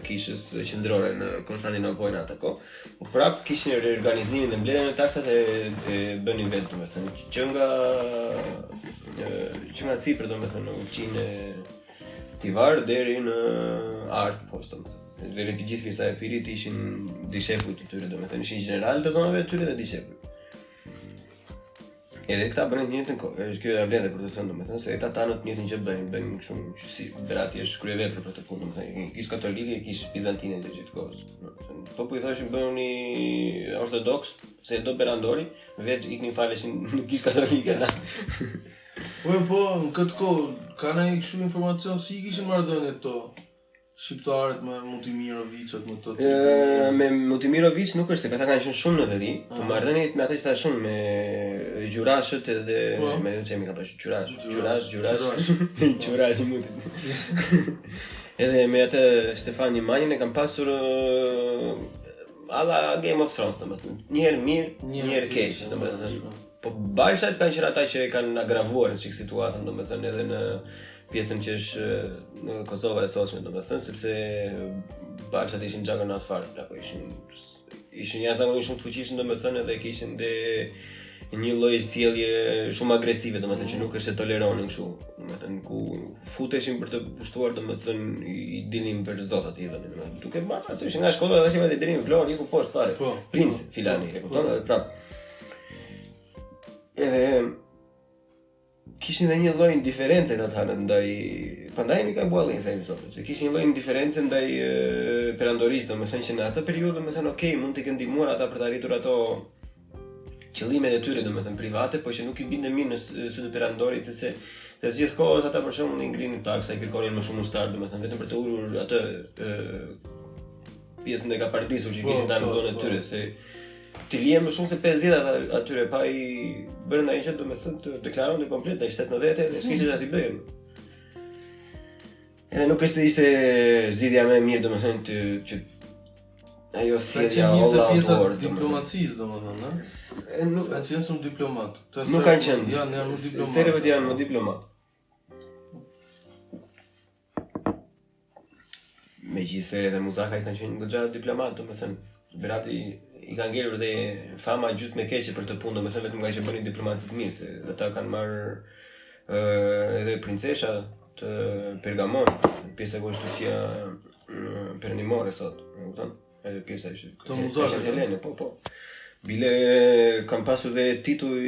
kishës qendrore në Konstantinopol atë kohë. Po prap kishin reorganizimin e mbledhjen e taksat e bënin vetë, domethënë që nga sipër, domethënë uçinë tivar deri në art poshtë, domethënë. Deri të gjithë kësaj firit ishin dishepuj të tyre, domethënë ishin generalë të zonave të tyre dhe dishepuj. Edhe këta bënin një njëjtën kohë, kjo e vlen për të thënë, domethënë se ata tanët njëjtën gjë bëjnë shumë si Berati është kryevepër për të punë, domethënë kish katolike, kish bizantine të gjithë kohës. Po po i thoshin bëni ortodoks, se do Berandori, vetë iknin faleshin në kish katolike ata. Po, në këtë kohë ka ndonjë kështu informacion si kishin marrëdhëniet to shqiptarët me Mutimiroviçat më të me Mutimiroviç nuk është se ata kanë qenë shumë në veri, po marrëdhëniet me atë që shumë me gjurashët edhe me çemi ka pasur gjurash i mutit. Edhe me atë Stefan Nemanjin e kanë pasur alla Game of Thrones, domethënë. Një herë mirë, një herë keq, domethënë. Po bajsat kanë qenë ata që e kanë agravuar çik situatën, domethënë edhe në pjesën që është në Kosova e sotshme, domethënë, sepse bajsat ishin juggernaut fare, apo ishin jashtëzakonisht shumë të fuqishëm, domethënë, edhe kishin një lloj sjellje shumë agresive, domethënë që nuk është e toleronin kështu, domethënë ku futeshin për të pushtuar, domethënë i dilnin për zot aty, domethënë. Duke marrë se ishin nga shkolla dhe edhe deri në Vlorë, iku poshtë fare. Princ Filani, e kupton, edhe prap. Edhe kishin dhe një lloj indiferencë ata ndaj, prandaj mi ka buallin themi sot, se kishin një lloj indiferencë ndaj perandorisë, domethënë që në atë periudhë, domethënë okay, mund të kenë ndihmuar ata për të arritur ato qëllimet e tyre, domethënë private, por që nuk i binte mirë në sy të perandorit, sepse Dhe gjithë kohës ata për shembull i ngrinin taksa, i kërkonin më shumë ushtar, domethënë vetëm për të ulur atë pjesën e kapardisur që kishin ta në zonën e tyre, se ti lihen më shumë se 50 atyre pa i bërë ndonjë gjë, domethënë të deklaronte komplet ai 17 dhe s'kishte çfarë të bëjë. Edhe nuk ishte zgjidhja më e mirë domethënë që ajo sjellja olla pjesa autor. diplomacisë domethënë, ëh? Nuk kanë qenë shumë diplomat. Nuk kanë qenë. Janë më diplomat. Serbët janë më diplomat. Megjithëse edhe Muzaka i kanë qenë goxha diplomat, domethënë Berati i ka ngelur dhe fama gjysmë e keqe për të punë, domethënë vetëm nga që bënin diplomatë të mirë, se ata kanë marrë edhe princesha të Pergamon, pjesa e konstitucia perëndimore sot, e kupton? Edhe pjesa Këto Muzaka Helene, po. Bile kanë pasur dhe tituj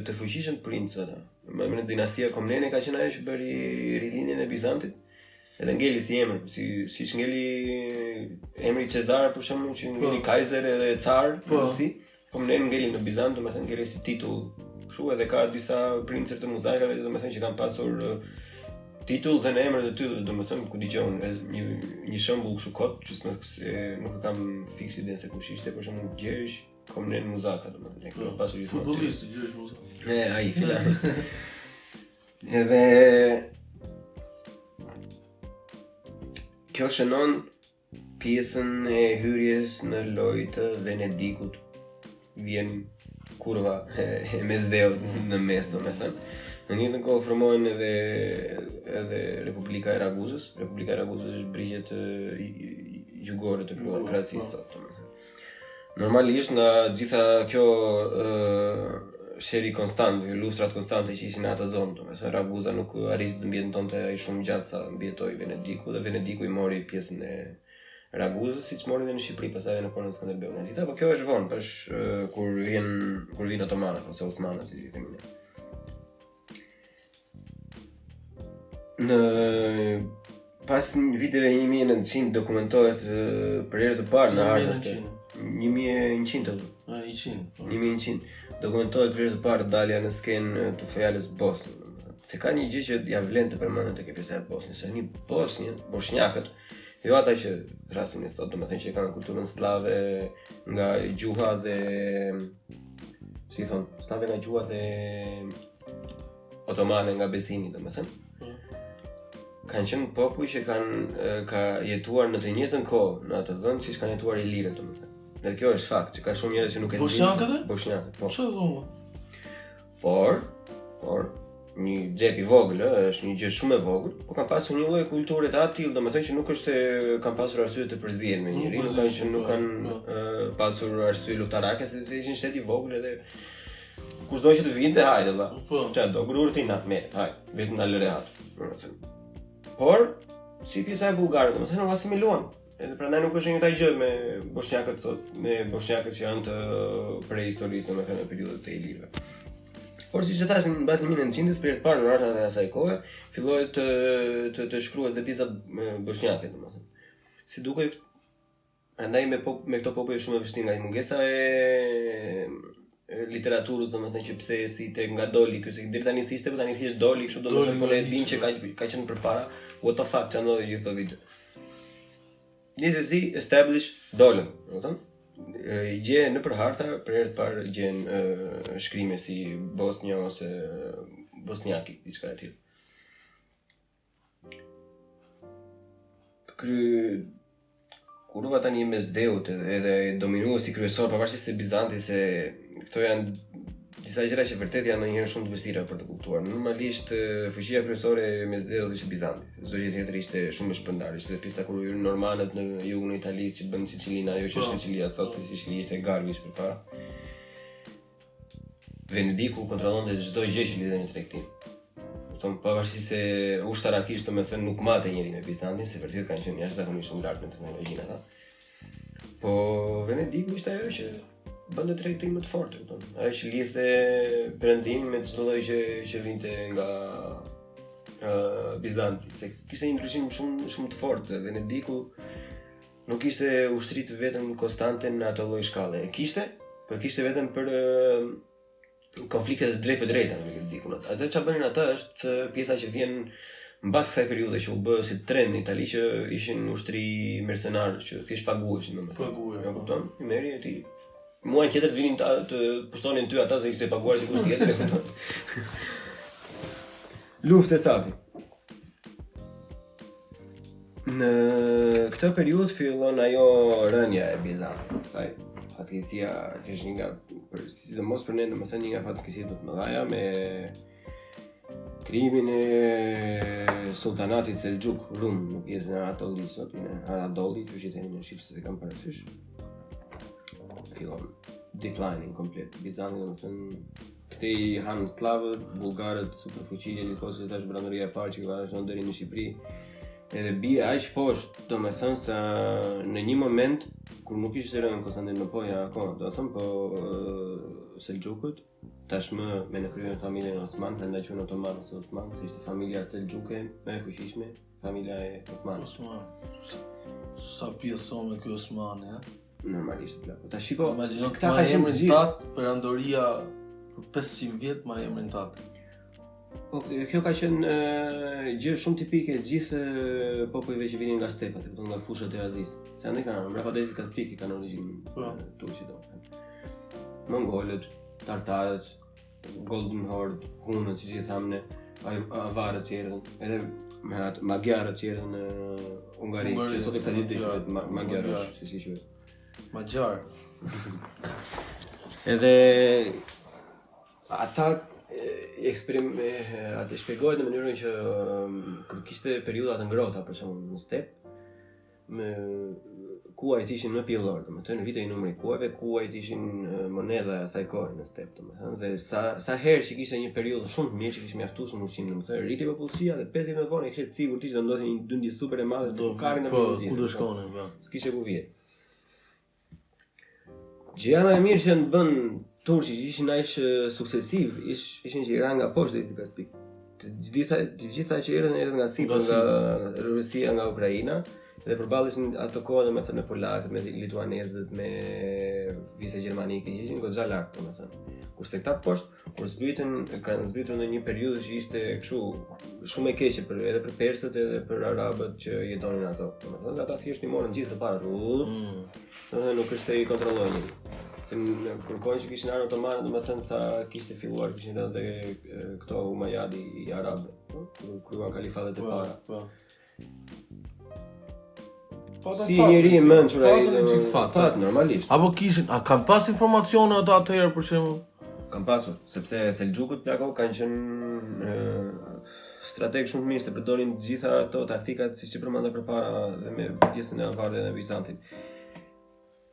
të fuqishëm princ ata. Në dinastia Komnene ka qenë ajo që bëri rilindjen e Bizantit. Edhe ngeli si emër, si ngeli emri Cezar për shembull, që ngeli Kaiser edhe Car, si. Komnene ngeli në Bizant, domethënë ngeli si titull. Kështu edhe ka disa princër të Muzakave, domethënë që kanë pasur titull dhe në emër të tyre, domethënë ku dëgjon një shembull kështu kot, që nuk e kam fiks idenë se kush ishte, për shembull Gjergj Komnen Muzaka, domethënë, e ka pasur gjithmonë. Futbollisti Gjergj Muzaka. Ai filan. Edhe kjo shënon pjesën e hyrjes në lojë të Venedikut. Vjen kurva e Mesdheut në mes, domethënë. Në njëjtën kohë formohen edhe Republika e Raguzës. Republika e Raguzës është brigjet jugore të Kroacisë sot. Normalisht nga gjitha kjo sheri konstant, lustrat konstante që ishin në atë zonë, domethënë Raguza nuk arriti të mbijetonte ai shumë gjatë sa mbijetoi Venediku, dhe Venediku i mori pjesën e Raguzës, siç mori edhe në Shqipëri, pastaj edhe në kohën e Skënderbeut. Megjithatë, po kjo është vonë, kur vin otomanët ose osmanët, si i themi ne. Pas viteve 1900 dokumentohet për herë të parë në hartët 1100. 1100. Dokumentohet për herë të parë dalja në skenë të fjalës Bosnjë. Se ka një gjë që ja vlen të përmendet tek pjesa e Bosnjës, se një bosnjakët, jo ata që rasin e sot, domethënë që kanë kulturën slave nga gjuha dhe si thon, slave nga gjuha dhe otomane nga besimi, domethënë. Kanë qenë popull që ka jetuar në të njëjtën kohë në atë vend siç kanë jetuar ilirët, domethënë. Dhe kjo është fakt, që ka shumë njerëz që nuk e dinë. Bosnjakët, po. Çfarë thonë? Por një xhep i vogël, është një gjë shumë e vogël, por kanë pasur një lloj kulture të tillë, domethënë që nuk është se kanë pasur arsye të përzihen me njëri, nuk kanë pasur arsye luftarake, se ishin shtet i vogël edhe kushdo që të vinte, hajde valla. Çfarë do grurtina, hajde, vetëm na lëre atë, domethënë. Por si pjesa e bullgarëve, domethënë u asimiluan. Edhe prandaj nuk është njëjta gjë me bosnjakët sot, me bosnjakët që janë të prehistorisë, domethënë në periudhën e ilirëve. Por siç e thash, mbas 1900-s, për të parë në hartat e asaj kohe, filloi të shkruhet dhe pjesa bosnjake, domethënë. Si duket, prandaj me këto popull është shumë e vështirë nga mungesa e literaturës, domethënë që pse si tek nga doli, se deri tani ishte, po tani thjesht doli, kështu domethënë po le të dinë që ka qenë përpara, what the fuck që ndodhi gjithë këto vite. Njësesi establish dolën, domethënë. I gje në për harta, për herë të parë gjen shkrime si Bosnja ose Bosnjaki, diçka e tillë. Kurva tani e Mesdheut edhe dominuesi kryesor, pavarësisht se Bizanti, se këto janë disa gjëra që vërtet janë ndonjëherë shumë të vështira për të kuptuar. Normalisht fuqia kryesore e Mesdheut ishte Bizanti. Çdo gjë tjetër ishte shumë e shpërndarë. Ishte pjesa kur hyn normanët në jugun e Italisë që bën Sicilinë, ajo që është Sicilia sot, si Sicilia ishte Galvis përpara. Venediku kontrollonte çdo gjë që lidhej me tregtin. Pavarësisht se ushtarakisht domethënë nuk matej njëri me Bizantin, se vërtet kanë qenë jashtëzakonisht shumë lart në teknologjinë ata. Po Venediku ishte ajo që bënte tregtin më të fortë, kupton. Ajo që lidhte perëndim me çdo lloj që vinte nga Bizanti, se kishte një ndryshim shumë të fortë. Venediku nuk kishte ushtri të vetëm konstante në atë lloj shkalle. Kishte vetëm për konflikte të drejtë për drejta në Venedik. punat. Atë çfarë bënin ata është pjesa që vjen mbas kësaj periudhe që u bë si trend në Itali që ishin ushtri mercenarë që thjesht paguheshin domethënë. Paguhen, Ja kupton? I merri e ti. Muajin tjetër të vinin të pushtonin ty ata se ishte paguar sikur tjetër e kupton. Luftë e sapi. Në këtë periudhë fillon ajo rënja e Bizantit, kësaj fatkeqësia që është një nga sidomos për ne domethënë një nga fatkeqësitë më të mëdha me krimin e sultanatit Seljuk Rum në pjesën e Anatolisë, sot në Anadoli, që thënë në shqip se kam parasysh. Fillon declining komplet. Bizanti domethënë këtej han slavët, bullgarët, superfuqia, Nikosës tash brandëria e parë që vazhdon deri në Shqipëri. Edhe bie aq poshtë, domethënë sa në një moment kur nuk ishte rënë Konstantinopoja akoma, do të thënë po Seljukut, tashmë me në kryen familjen Osman, prandaj quhen Otoman ose Osman, ishte familja Seljuke më e fuqishme, familja e Osmanit. Osman. Sa pjesë me ky Osmani, ha? Normalisht plako. Ta shiko, Imagjino këta ma kanë qenë emrin gjithë. tat, perandoria për 500 vjet ma emrin tat. Po kjo ka qenë gjë shumë tipike të gjithë popujve që vinin nga stepat, nga fushat e Azisë. Se andaj kanë mbrapa detit Kaspik kanë origjinë turqi domethënë. Mongolët, tartarët, Golden Horde, hunët që i thamë ne, avarët që erdhën, edhe magyarët që erdhën në Ungari, që sot e kësaj ditë quhet magyarësh, si quhet. Magjar. Edhe ata atë shpjegohet në mënyrën që kur kishte periudha të ngrohta për shembull në step, me kuajt ishin më pjellor, domethënë në vite i numrit kuajve, kuajt ishin monedha e asaj kohe në step, domethënë dhe sa herë që kishte një periudhë shumë të mirë që kishte mjaftuar shumë ushqim, domethënë rriti popullsia dhe 5 vjet më vonë kishte sigurt që do ndodhte një dëndje super e madhe se karin në Po, ku do shkonin, po. S'kishte ku vjet. Gjëja më e mirë që në bën turqi që ishin aq suksesiv, ishin që i ranë nga poshtë deri te Kaspik. Të gjitha që erdhën nga Sipër, nga Rusia, nga Ukraina, dhe përballishin ato kohë domethënë me polakët, me lituanezët, me vise gjermanike që ishin goxha lart domethënë. Kurse këta poshtë, kur kanë zbritur në një periudhë që ishte kështu shumë e keqe edhe për persët edhe për arabët që jetonin ato. Domethënë ata thjesht i morën gjithë të parë. Domethënë nuk është se i kontrollojnë. Se në kohën që kishin ardhur otomanët, domethënë sa kishte filluar kishin edhe këto Umayyadi i arabëve, kur kryuan kalifatet e para. Po. Si njëri i mençur ai, fat normalisht. Apo kishin, a kanë pas informacione ata atëherë për shembull? Kanë pasur, sepse Seljukut plako kanë qenë strategë shumë mirë se përdorin të gjitha ato taktikat siç i përmenda përpara dhe me pjesën e avarëve dhe Bizantit.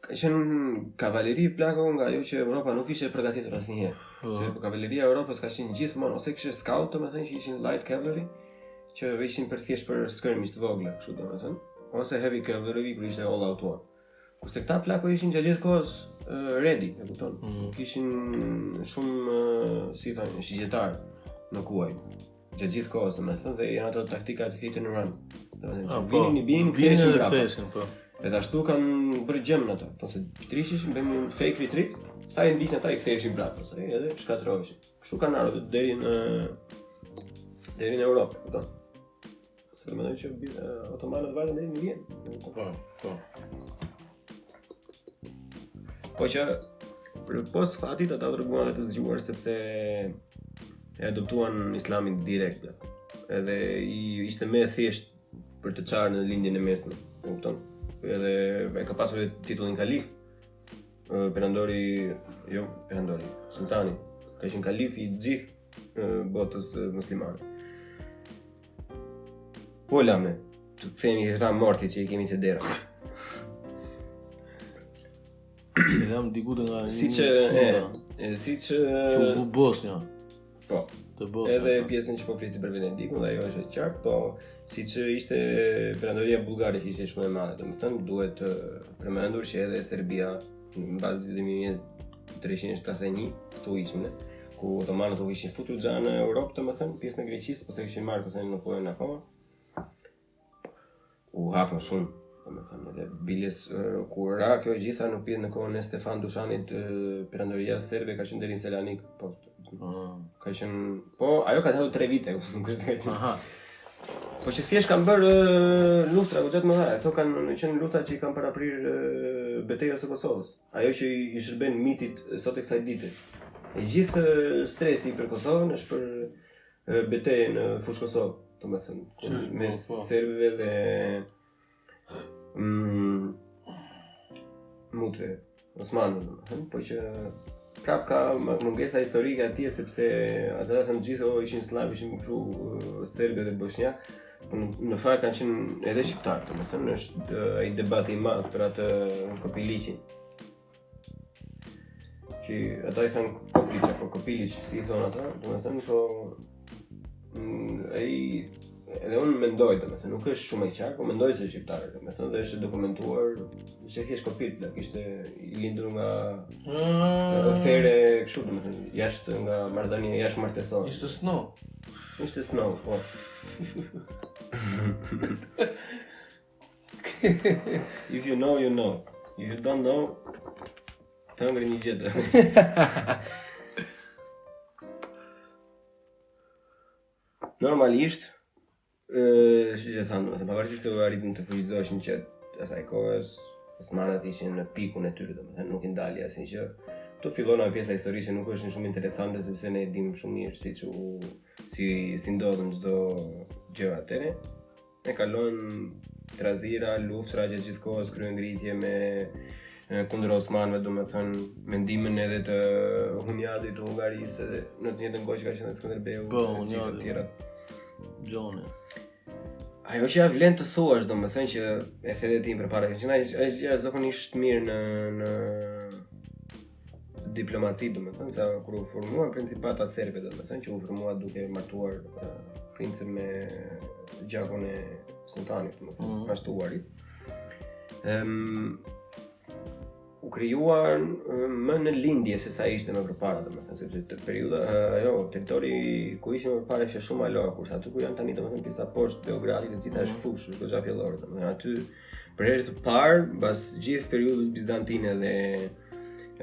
Ka qenë kavaleri plako nga ajo që Europa nuk ishte përgatitur asnjëherë. Se kavaleria e Europës ka qenë gjithmonë ose kishte scout, domethënë që ishin light cavalry, që ishin thjesht për skirmish të vogla, kështu domethënë, ose heavy cavalry kur ishte all out war. Kurse këta plako ishin gjatë gjithë kohës ready, e kupton? Kishin shumë si thonë shigjetar në kuaj. Gjatë gjithë kohës, domethënë, dhe janë ato taktikat hit and run. Domethënë, vinin, ktheshin po. Edhe ashtu kanë bërë gjem në ato. Ose trishish, bëjmë një fake retreat, sa i ndiqnin ata i ktheheshin brapa, edhe shkatërroheshin. Kështu kanë ardhur deri në Europë, kupton? Se mendoj që otomanët vajtën deri në Vjenë. Po. Po që për pos fatit ata treguan edhe të zgjuar sepse e adoptuan islamin direkt. Edhe i ishte më thjesht për të çarë në lindjen e mesme, e kupton? Edhe e ka pasur titullin kalif. Sultani. Ka qenë kalif i gjithë botës muslimane. Po lame, të kthehemi këta mortit që i kemi të dera. Jam diku nga Siç që u Bosnia. Po. Të Bosnia. Edhe pjesën që po flisi për Venedikun, ajo është e qartë, po siç ishte perandoria bullgare që ishte shumë e madhe, domethënë duhet të përmendur që edhe Serbia në bazë vitit 1371 këtu ishin, ku otomanët u ishin futur xha në Europë, domethënë pjesën e Greqisë, po se kishin marrë Konstantinopolën akoma. U hapën shumë, domethënë, edhe biles kur ra kjo e gjitha në kohën e Stefan Dushanit, perandoria serbe ka qenë deri në Selanik poshtë. Ka Ka qenë, po ajo ka qenë 3 vite, nuk është ka qenë. Aha. Po që thjesht kanë bërë luftra goxha të mëdha. Ato kanë qenë lufta që i kanë paraprirë betejës së Kosovës. Ajo që i shërben mitit sot e kësaj dite. E gjithë stresi për Kosovën është për betejën në fushë Kosovë, domethënë, mes serbëve dhe mutve osmanëve, domethënë, po që prap ka mungesa historike atje sepse ata thënë gjithë ishin slavë, ishin kështu serbë dhe bosnjak, po në fakt kanë qenë edhe shqiptarë, domethënë është ai debati i madh për atë Kopiliqin. Që ata i thënë Kopliq apo Kopiliq, si i thonë ata, domethënë po ai edhe unë mendoj, domethënë nuk është shumë e qartë, po mendoj se shqiptarë, domethënë dhe është dokumentuar, se thjesht Kopil, kishte i lindur nga afere kështu, domethënë, jashtë nga marrëdhënie jashtë martesore. Ishte snow. Ishte snow, po. If you know, you know. If you don't know, të ngri një gjete. Normalisht, si që thanë, pavarësisht se u arritën të fuqizoshin që asaj kohës, osmanët ishin në pikun e tyre, domethënë nuk i ndali asnjë gjë. Tu fillon ajo pjesa historike nuk është shumë interesante sepse ne e dimë shumë mirë si ndodhen çdo gjë atëre. Ne kalojmë trazira, luftra gjatë gjithë kohës, kryengritje me kundër osmanëve, domethënë mendimin edhe të Hunjadit të Hungarisë edhe në të njëjtën kohë që ka qenë Skënderbeu dhe gjithë të tjerat. Gjoni. Ajo që vlen të thuash, domethënë që e the ti përpara, që është zakonisht mirë në diplomaci, domethënë sa kur u formua principata serbe, domethënë që u formua duke martuar princin me gjakun e sultanit, domethënë mashtuarit. U krijuar më në lindje se sa ishte më përpara, domethënë sepse të periudha ajo territori ku ishim më përpara ishte shumë alo, kurse aty ku janë tani domethënë pjesa poshtë Beogradit e gjitha është fushë, është goxha pjellore, domethënë aty për herë të parë mbas gjithë periudhës bizantine dhe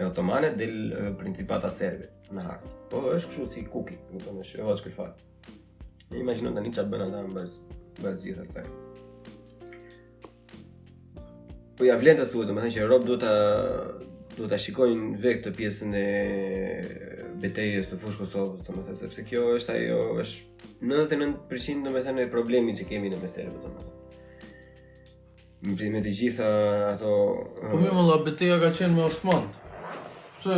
otomane del principata serbe në hartë. Po është kështu si kuki, domethënë është e vogël fare. Ne imagjino tani çfarë bën ata mbas gjithë asaj. Po ja vlen të thuhet, domethënë që Europë duhet ta shikojnë vetë këtë pjesën e betejës së fushë Kosovës, domethënë sepse kjo është ajo është 99% domethënë e problemit që kemi në serbët, domethënë. Me të gjitha ato Po më valla beteja ka qenë me Osmanët. Pse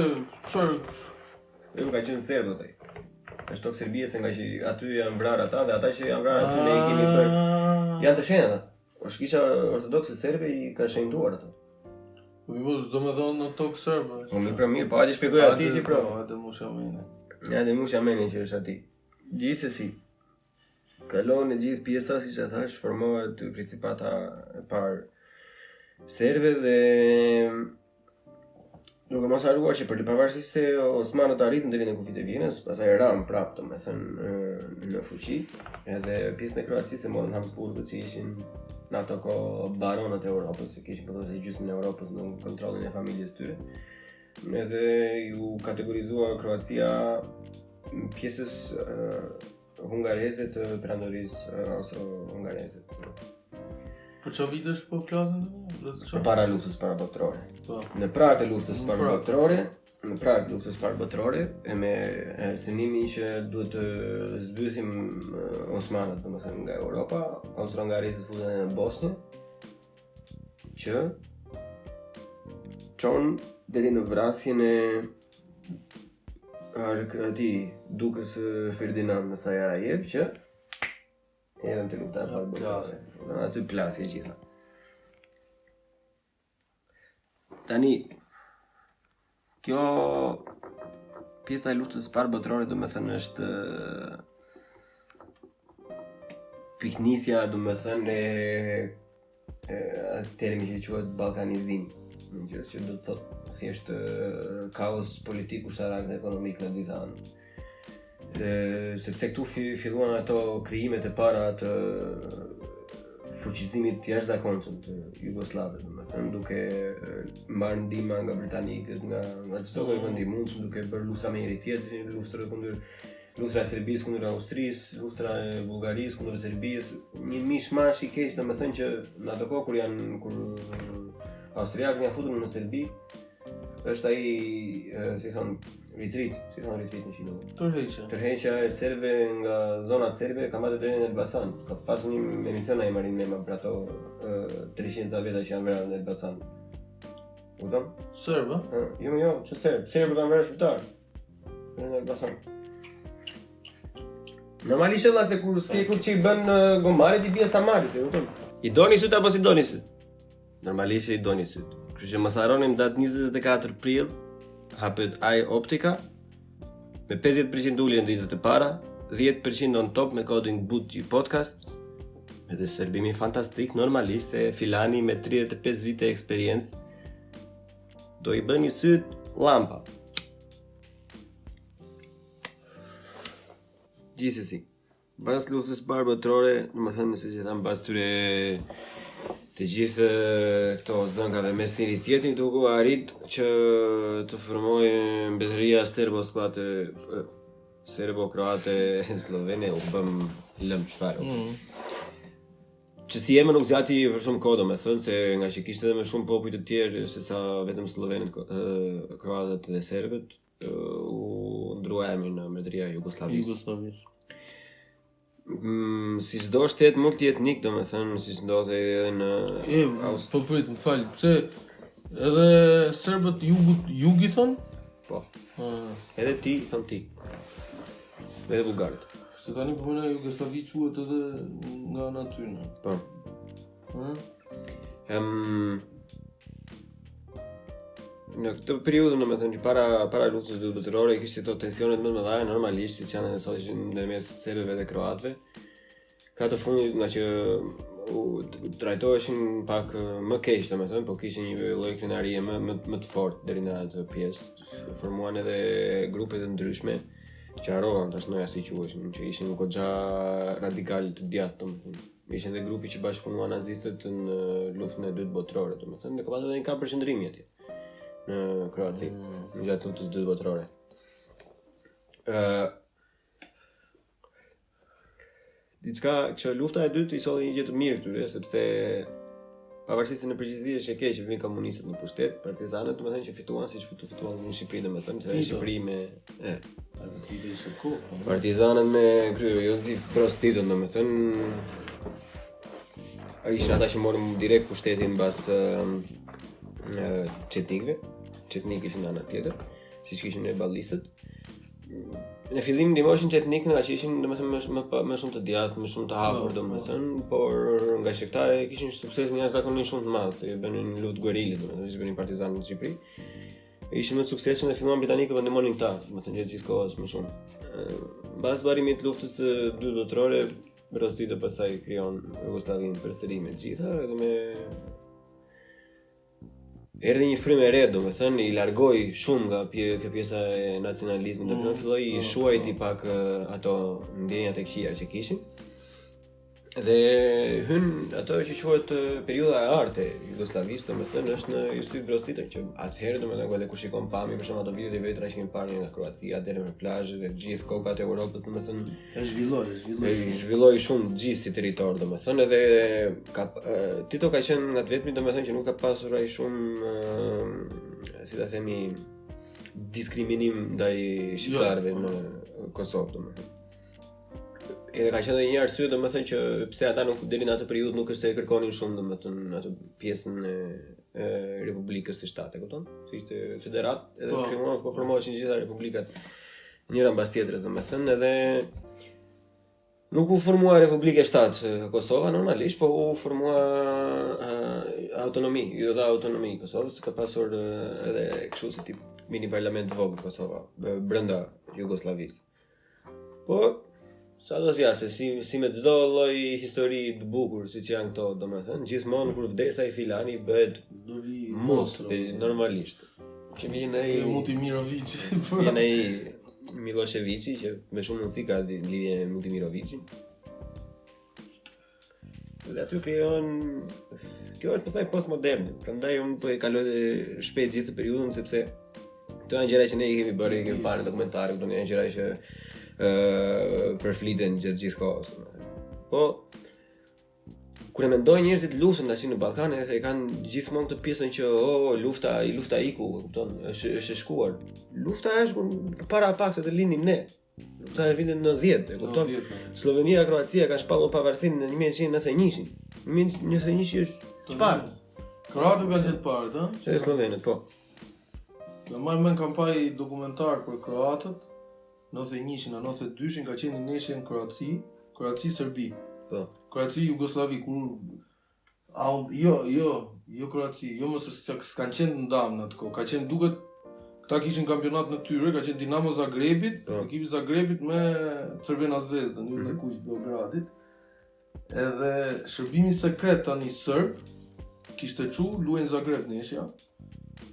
nuk ka qenë serbët ai. Është tok Serbisë nga që aty janë vrarë ata dhe ata që janë vrarë aty ne i kemi bërë. Janë të shenjtë ata. Shkisha ortodokse serbe i ka shenjtuar ato. Po mi mos do më thonë në tokë serbe. Po mirë, po hajde shpjegoj aty ti pro. Hajde musha mene. Hajde musha mene që është aty. Gjithsesi, kalon e gjithë pjesa siç e thash, formohet principata e parë serbe dhe duke mos haruar që për pavarësisht se osmanët arritën deri në kufit e Vienës, pastaj ran prapë domethënë në fuqi, edhe pjesën e Kroacisë e morën Habsburgët që ishin në ato kohë baronët e Europës, që kishin pothuajse gjysmën e Europës në kontrollin e familjes tyre. Edhe ju kategorizua Kroacia pjesës hungareze të perandorisë austro-hungareze. Për çfarë vitesh po flasin Për para luftës parabotërore. Po. Në prag të luftës parabotërore, e me synimin që duhet të zbythim osmanët, domethënë nga Europa, austro-hungarisë futen në Bosnjë, që çon deri në vrasjen e dukës Ferdinand në Sarajevo, që erën të lufta parabotërore. Aty plasje gjitha. Tani, kjo pjesa e luftës parabotërore domethënë është piknisja domethënë e termi që quhet ballkanizim, që do të thotë thjesht kaos politik, ushtarak dhe ekonomik në dy anë. Sepse këtu filluan ato krijimet e para të fuqizimit të jashtëzakonshëm të Jugosllavës, domethënë duke marrë ndihmë nga britanikët, nga çdo lloj vendi mundshëm, duke bërë luftra me njëri tjetrin, luftra kundër Luftra e Serbisë kundër Austrisë, luftra e Bullgarisë kundër Serbisë, një mishmash i keq, domethënë që në ato kohë kur austriakët janë futur në Serbi, është ai, si thon, retreat në Shqipëri. Tërheqja e serbëve nga zonat serbe ka marrë deri në Elbasan. Ka pasur një emision ai marrin me për ato 300 veta që janë vrarë në Elbasan. Udon? Serb, a? Jo, që serbë kanë vrarë shqiptar. Në Elbasan. Normalisht edhe se kur spekur që i bën gomarit i bie Samarit, e kupton? I doni syt apo si doni syt? Normalisht i doni syt. Kështu që mos harronim datë 24 prill, hapet Ai Optika me 50% ulje në ditët e para, 10% on top me kodin BUTGI podcast. Edhe shërbimi fantastik, normalisht se filani me 35 vite eksperiencë do i bëni syt lampa. Gjithsesi, pas luftës botërore, domethënë se që tham pas tyre të gjithë këto zëngave mes njëri tjetrit duke arrit që të formojë mbretëria serbo-kroate slovene u bëm lëm çfarë. Që si emër nuk zgjati për shumë kohë, domethënë se nga që kishte edhe më shumë popull të tjerë se sa vetëm slovenët, kroatët dhe serbët, u ndrua emri në mbretëria Jugosllavisë. Si çdo shtet multietnik, domethënë si ndodhte edhe në Po prit, më fal, pse edhe serbët jugi thon? Po. Edhe ti thon ti. Edhe bullgarët. Se tani po mëna Jugosllavi quhet edhe nga ana tyne. Po. Në këtë periudhë, domethënë që para luftës botërore kishte ato tensionet më të mëdha, normalisht siç janë edhe sot ndërmjet serbëve dhe kroatëve. Ka të fundit nga që u trajtoheshin pak më keq, domethënë, po kishin një lloj krenarie më të fortë deri në atë pjesë. Formuan edhe grupe të ndryshme që harrohen tash në si quheshin, që ishin goxha radikal të djathtë, domethënë. Ishin edhe grupi që bashkëpunuan nazistët në luftën e dytë botërore, domethënë, dhe ka pasur edhe një kamp përqendrimi atje në Kroaci, në gjatë luftës dytë botërore. Diçka që lufta e dytë i solli një gjë të mirë këtyre, sepse pavarësisht se në përgjithësi është e keq që vinë komunistët në pushtet, partizanët domethënë që fituan siç fituan në Shqipëri, domethënë se në Shqipëri me partizanët me krye Josif Broz Tito, domethënë ai ishin ata që morën direkt pushtetin mbas Çetnikëve ishin në anën tjetër, siç kishin ne ballistët. Në fillim ndihmoshin çetnikët nga që ishin domethënë më shumë të djathtë, më shumë të hapur domethënë, por nga që këta kishin sukses një jashtëzakonisht shumë të madh, se bënin një luftë guerille domethënë, si bënin partizanë në Shqipëri. Ishin më të suksesshëm dhe filluan britanikët të ndihmonin këta, domethënë gjatë gjithë kohës më shumë. Mbas mbarimit të luftës së dytë botërore, Broz Tito pastaj krijon Jugosllavinë përsëri me të gjitha edhe me erdhi një frymë e re, domethënë i largoi shumë nga kjo pjesa e nacionalizmit, domethënë filloi i shuajti pak ato ndjenjat e këqija që kishin. Dhe hyn ato që quhet periudha e artë e Jugosllavisë, domethënë është në Josip Broz Tito, që atëherë domethënë kur shikon pamje për shembull ato videot e vetra që kemi parë nga Kroacia deri në plazhe dhe gjithë kokat e Europës, domethënë E zhvilloi shumë gjithë si territor, domethënë edhe Tito ka qenë nga të vetmit domethënë që nuk ka pasur ai shumë si ta themi diskriminim ndaj shqiptarëve në Kosovë, domethënë. Edhe ka qenë një arsye domethënë që pse ata nuk deri në atë periudhë nuk është se e kërkonin shumë domethënë atë pjesën e Republikës së Shtatë, e kupton? Si ishte federat, edhe filluan po formoheshin gjitha republikat njëra mbas tjetrës domethënë, edhe nuk u formua Republika e Shtatë Kosova normalisht, po u formua autonomi, autonomi Kosovës, ka pasur edhe kështu si tip mini parlament vogël Kosova brenda Jugosllavisë. Po sa do t'jashe, si me çdo lloj histori të bukur siç janë këto, domethënë, gjithmonë kur vdes ai filani bëhet monstru, normalisht. Që vjen ai Mutimirović. Vjen ai Miloševići që me shumë mundësi ka lidhje me Mutimirovicin. Dhe aty krijon kjo është pastaj postmoderne. Prandaj unë po e kaloj shpejt gjithë periudhën sepse këto janë gjëra që ne i kemi bërë, kemi parë në dokumentarë, këto janë gjëra që përfliten gjatë gjithë kohës. Po kur e mendojnë njerëzit luftën tash në Ballkan, edhe e kanë gjithmonë këtë pjesën që lufta iku, kupton, është e shkuar. Lufta është kur para pak se të lindim ne. Lufta e vitit 90, e kupton. Slovenia, Kroacia kanë shpallur pavarësinë në 1991. 1991 është çfarë? Kroatët kanë qenë parë, ëh? Çfarë slovenët, po. Në marrë kam pa i dokumentar për Kroatët. 91-shin a 92-shin ka qenë në neshjen Kroaci-Serbi. Po. Kroaci-Jugosllavi kur jo Kroaci, jo mos s'kan qenë ndamë në atë kohë. Ka qenë duket këta kishin kampionat në tyre, ka qenë Dinamo Zagrebit, ekipi Zagrebit me Crvena Zvezda, në kuq Beogradit. Edhe shërbimi sekret tani serb kishte luajn Zagreb neshja.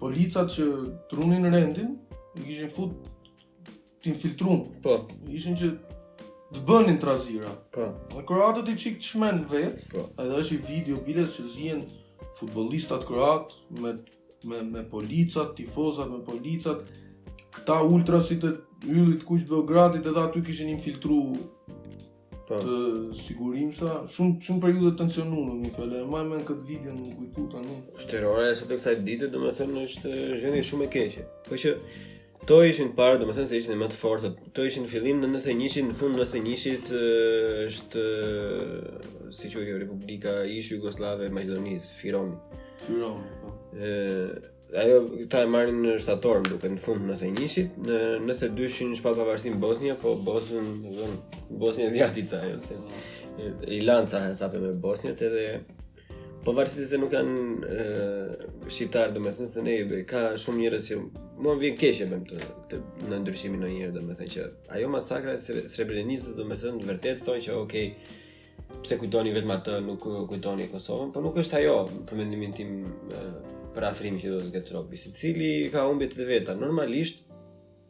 Policat që trunin rendin i kishin fut t'infiltrun. Po. Ishin që të bënin trazira. Po. Dhe kroatët i çik çmen vet. Po. Edhe është i video biles që zihen futbollistat kroat me policat, tifozat me policat. Këta ultrasit e yllit kuq Beogradit edhe aty kishin infiltru të sigurimsa. Shumë periudhë tensionuar në fjalë. Mbaj mend këtë video në kujtu tani. Shterore sot e kësaj dite, domethënë është gjendje shumë e keqe. Po që to ishin parë, domethënë se ishin më të fortë. To ishin në fillim në 91-shin, në fund 91-shit është si quhet Republika ish Jugoslave e Maqedonisë, Firomi. Po. Ajo këta e marrin në shtator, më duket, në fund në 91-shit, në 92-shin shpall pavarësinë Bosnia, po Bosnia zjatica ajo se i lanca hesape me Bosniat edhe po varësisht se nuk kanë shqiptar, domethënë se ne ka shumë njerëz që mua vjen keq bëm këtë në ndryshimin ndonjëherë, domethënë që ajo masakra e Srebrenicës domethënë vërtet thonë që okay, pse kujtoni vetëm atë, nuk kujtoni Kosovën, po nuk është ajo për mendimin tim për afrimin që do të ketë tropi, secili ka humbjet e veta. Normalisht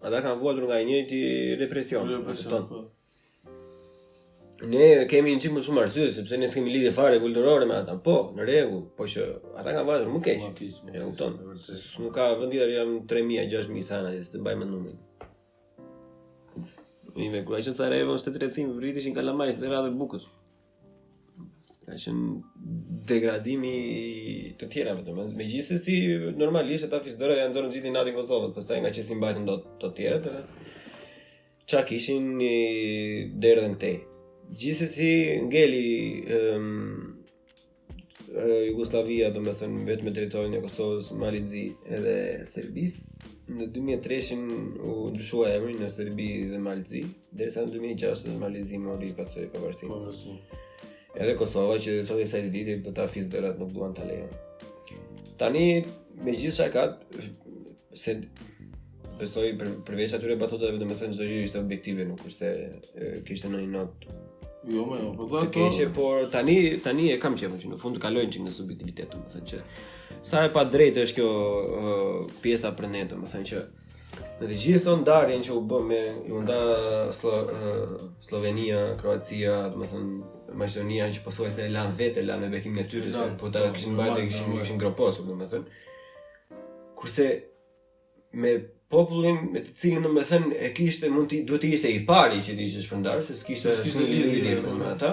ata kanë vuajtur nga i njëjti represion. Ne kemi një çik më shumë arsye sepse ne s'kemi lidhje fare kulturore me ata. Po, në rregull, po që ata kanë vajtur më keq. E kupton. Nuk ka vend tjetër janë 3000, 6000 sana, se mbaj me numrin. Me kur që Sarajevo në shtetërethim vritishin kalamajt dhe radhë bukës. Ka qenë degradimi të tjerave, domethënë. Megjithëse normalisht ata fisdorë janë nxorën gjithë natin Kosovës, pastaj nga që si mbajtën dot të tjerët, çka kishin derdhën këtej. Gjithsesi ngeli Jugoslavia, domethënë vetëm me territorin e Kosovës, Malizi edhe Serbisë. Në 2003-shin u ndryshua emri në Serbi dhe Malizi, derisa në 2006 Malizi mori pasojë pavarësinë. Edhe Kosova që sot e kësaj dite do ta fisdërat nuk duan ta lejojnë. Tani megjithëse ka se besoj përveç atyre batutave, domethënë çdo gjë ishte objektive, nuk është se kishte ndonjë notë. Jo, po të keqe, por tani e kam qefën që në fund të kalojnë që në subjektivitet, domethënë që sa e pa drejtë është kjo pjesa për ne, domethënë që në të gjithë ndarjen që u bë me u nda Slovenia, Kroacia, domethënë Maqedonia që pothuajse e lanë me bekimin e tyre, se po ta kishin mbajtur, kishin groposur, domethënë. Kurse me popullin me të cilin domethënë e kishte duhet të ishte i pari që të ishte shpërndar, se s'kishte lidhje me ata.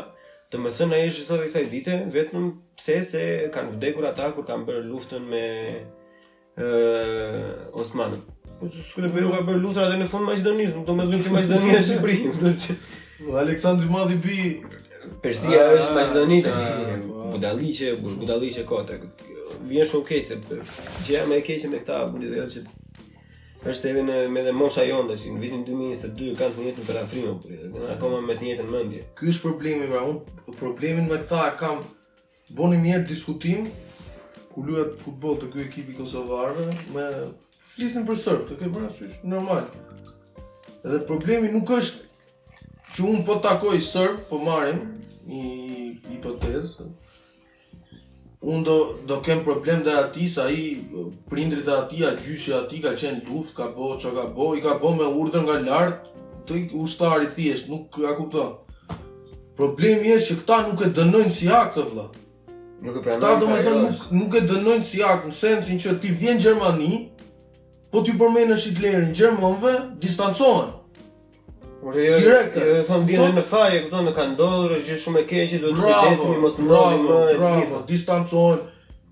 Domethënë ai është sot kësaj dite vetëm pse se kanë vdekur ata kur kanë bërë luftën me Osmanët. Po s'ka bërë luftën edhe në fund Maqedonisë, nuk do më dhënë që Maqedonia është Shqipëri. Aleksandri Madhi bi Persia është Maqedonitë, budalliqe kote. Vjen shumë keq se gjëja më e keqe me këta bundesliga që është edhe me dhe mosha jonda që në vitin 2022 kanë të njëjtën për afrimin, por akoma me të njëjtën mendje. Ky është problemi, pra unë problemin me këta kam bënë mirë diskutim ku luajt futboll të ky ekipi kosovarëve me flisnin për serb, të ke parasysh, normal. Edhe problemi nuk është që unë po takoj serb, po marrim një hipotezë. Unë do kem problem dhe ati, sa i prindrit e ati, a gjyshi ati ka qenë luft, ka bo që ka bo, i ka bo me urdhër nga lartë, të ushtari thjesht, nuk ka kupto. Problemi është që këta nuk e dënojnë si akt të vëlla. Këta do me thënë nuk e dënojnë si akt, në sensin që ti vjen Gjermani, po t'ju përmenësh Hitlerin, Gjermanëve distancohen. Direkte. Jo thon vjen në faj, e kupton, ka ndodhur, është gjë shumë e keqe, duhet të kujtesemi mos ndodhi më e gjitha. Distancohen.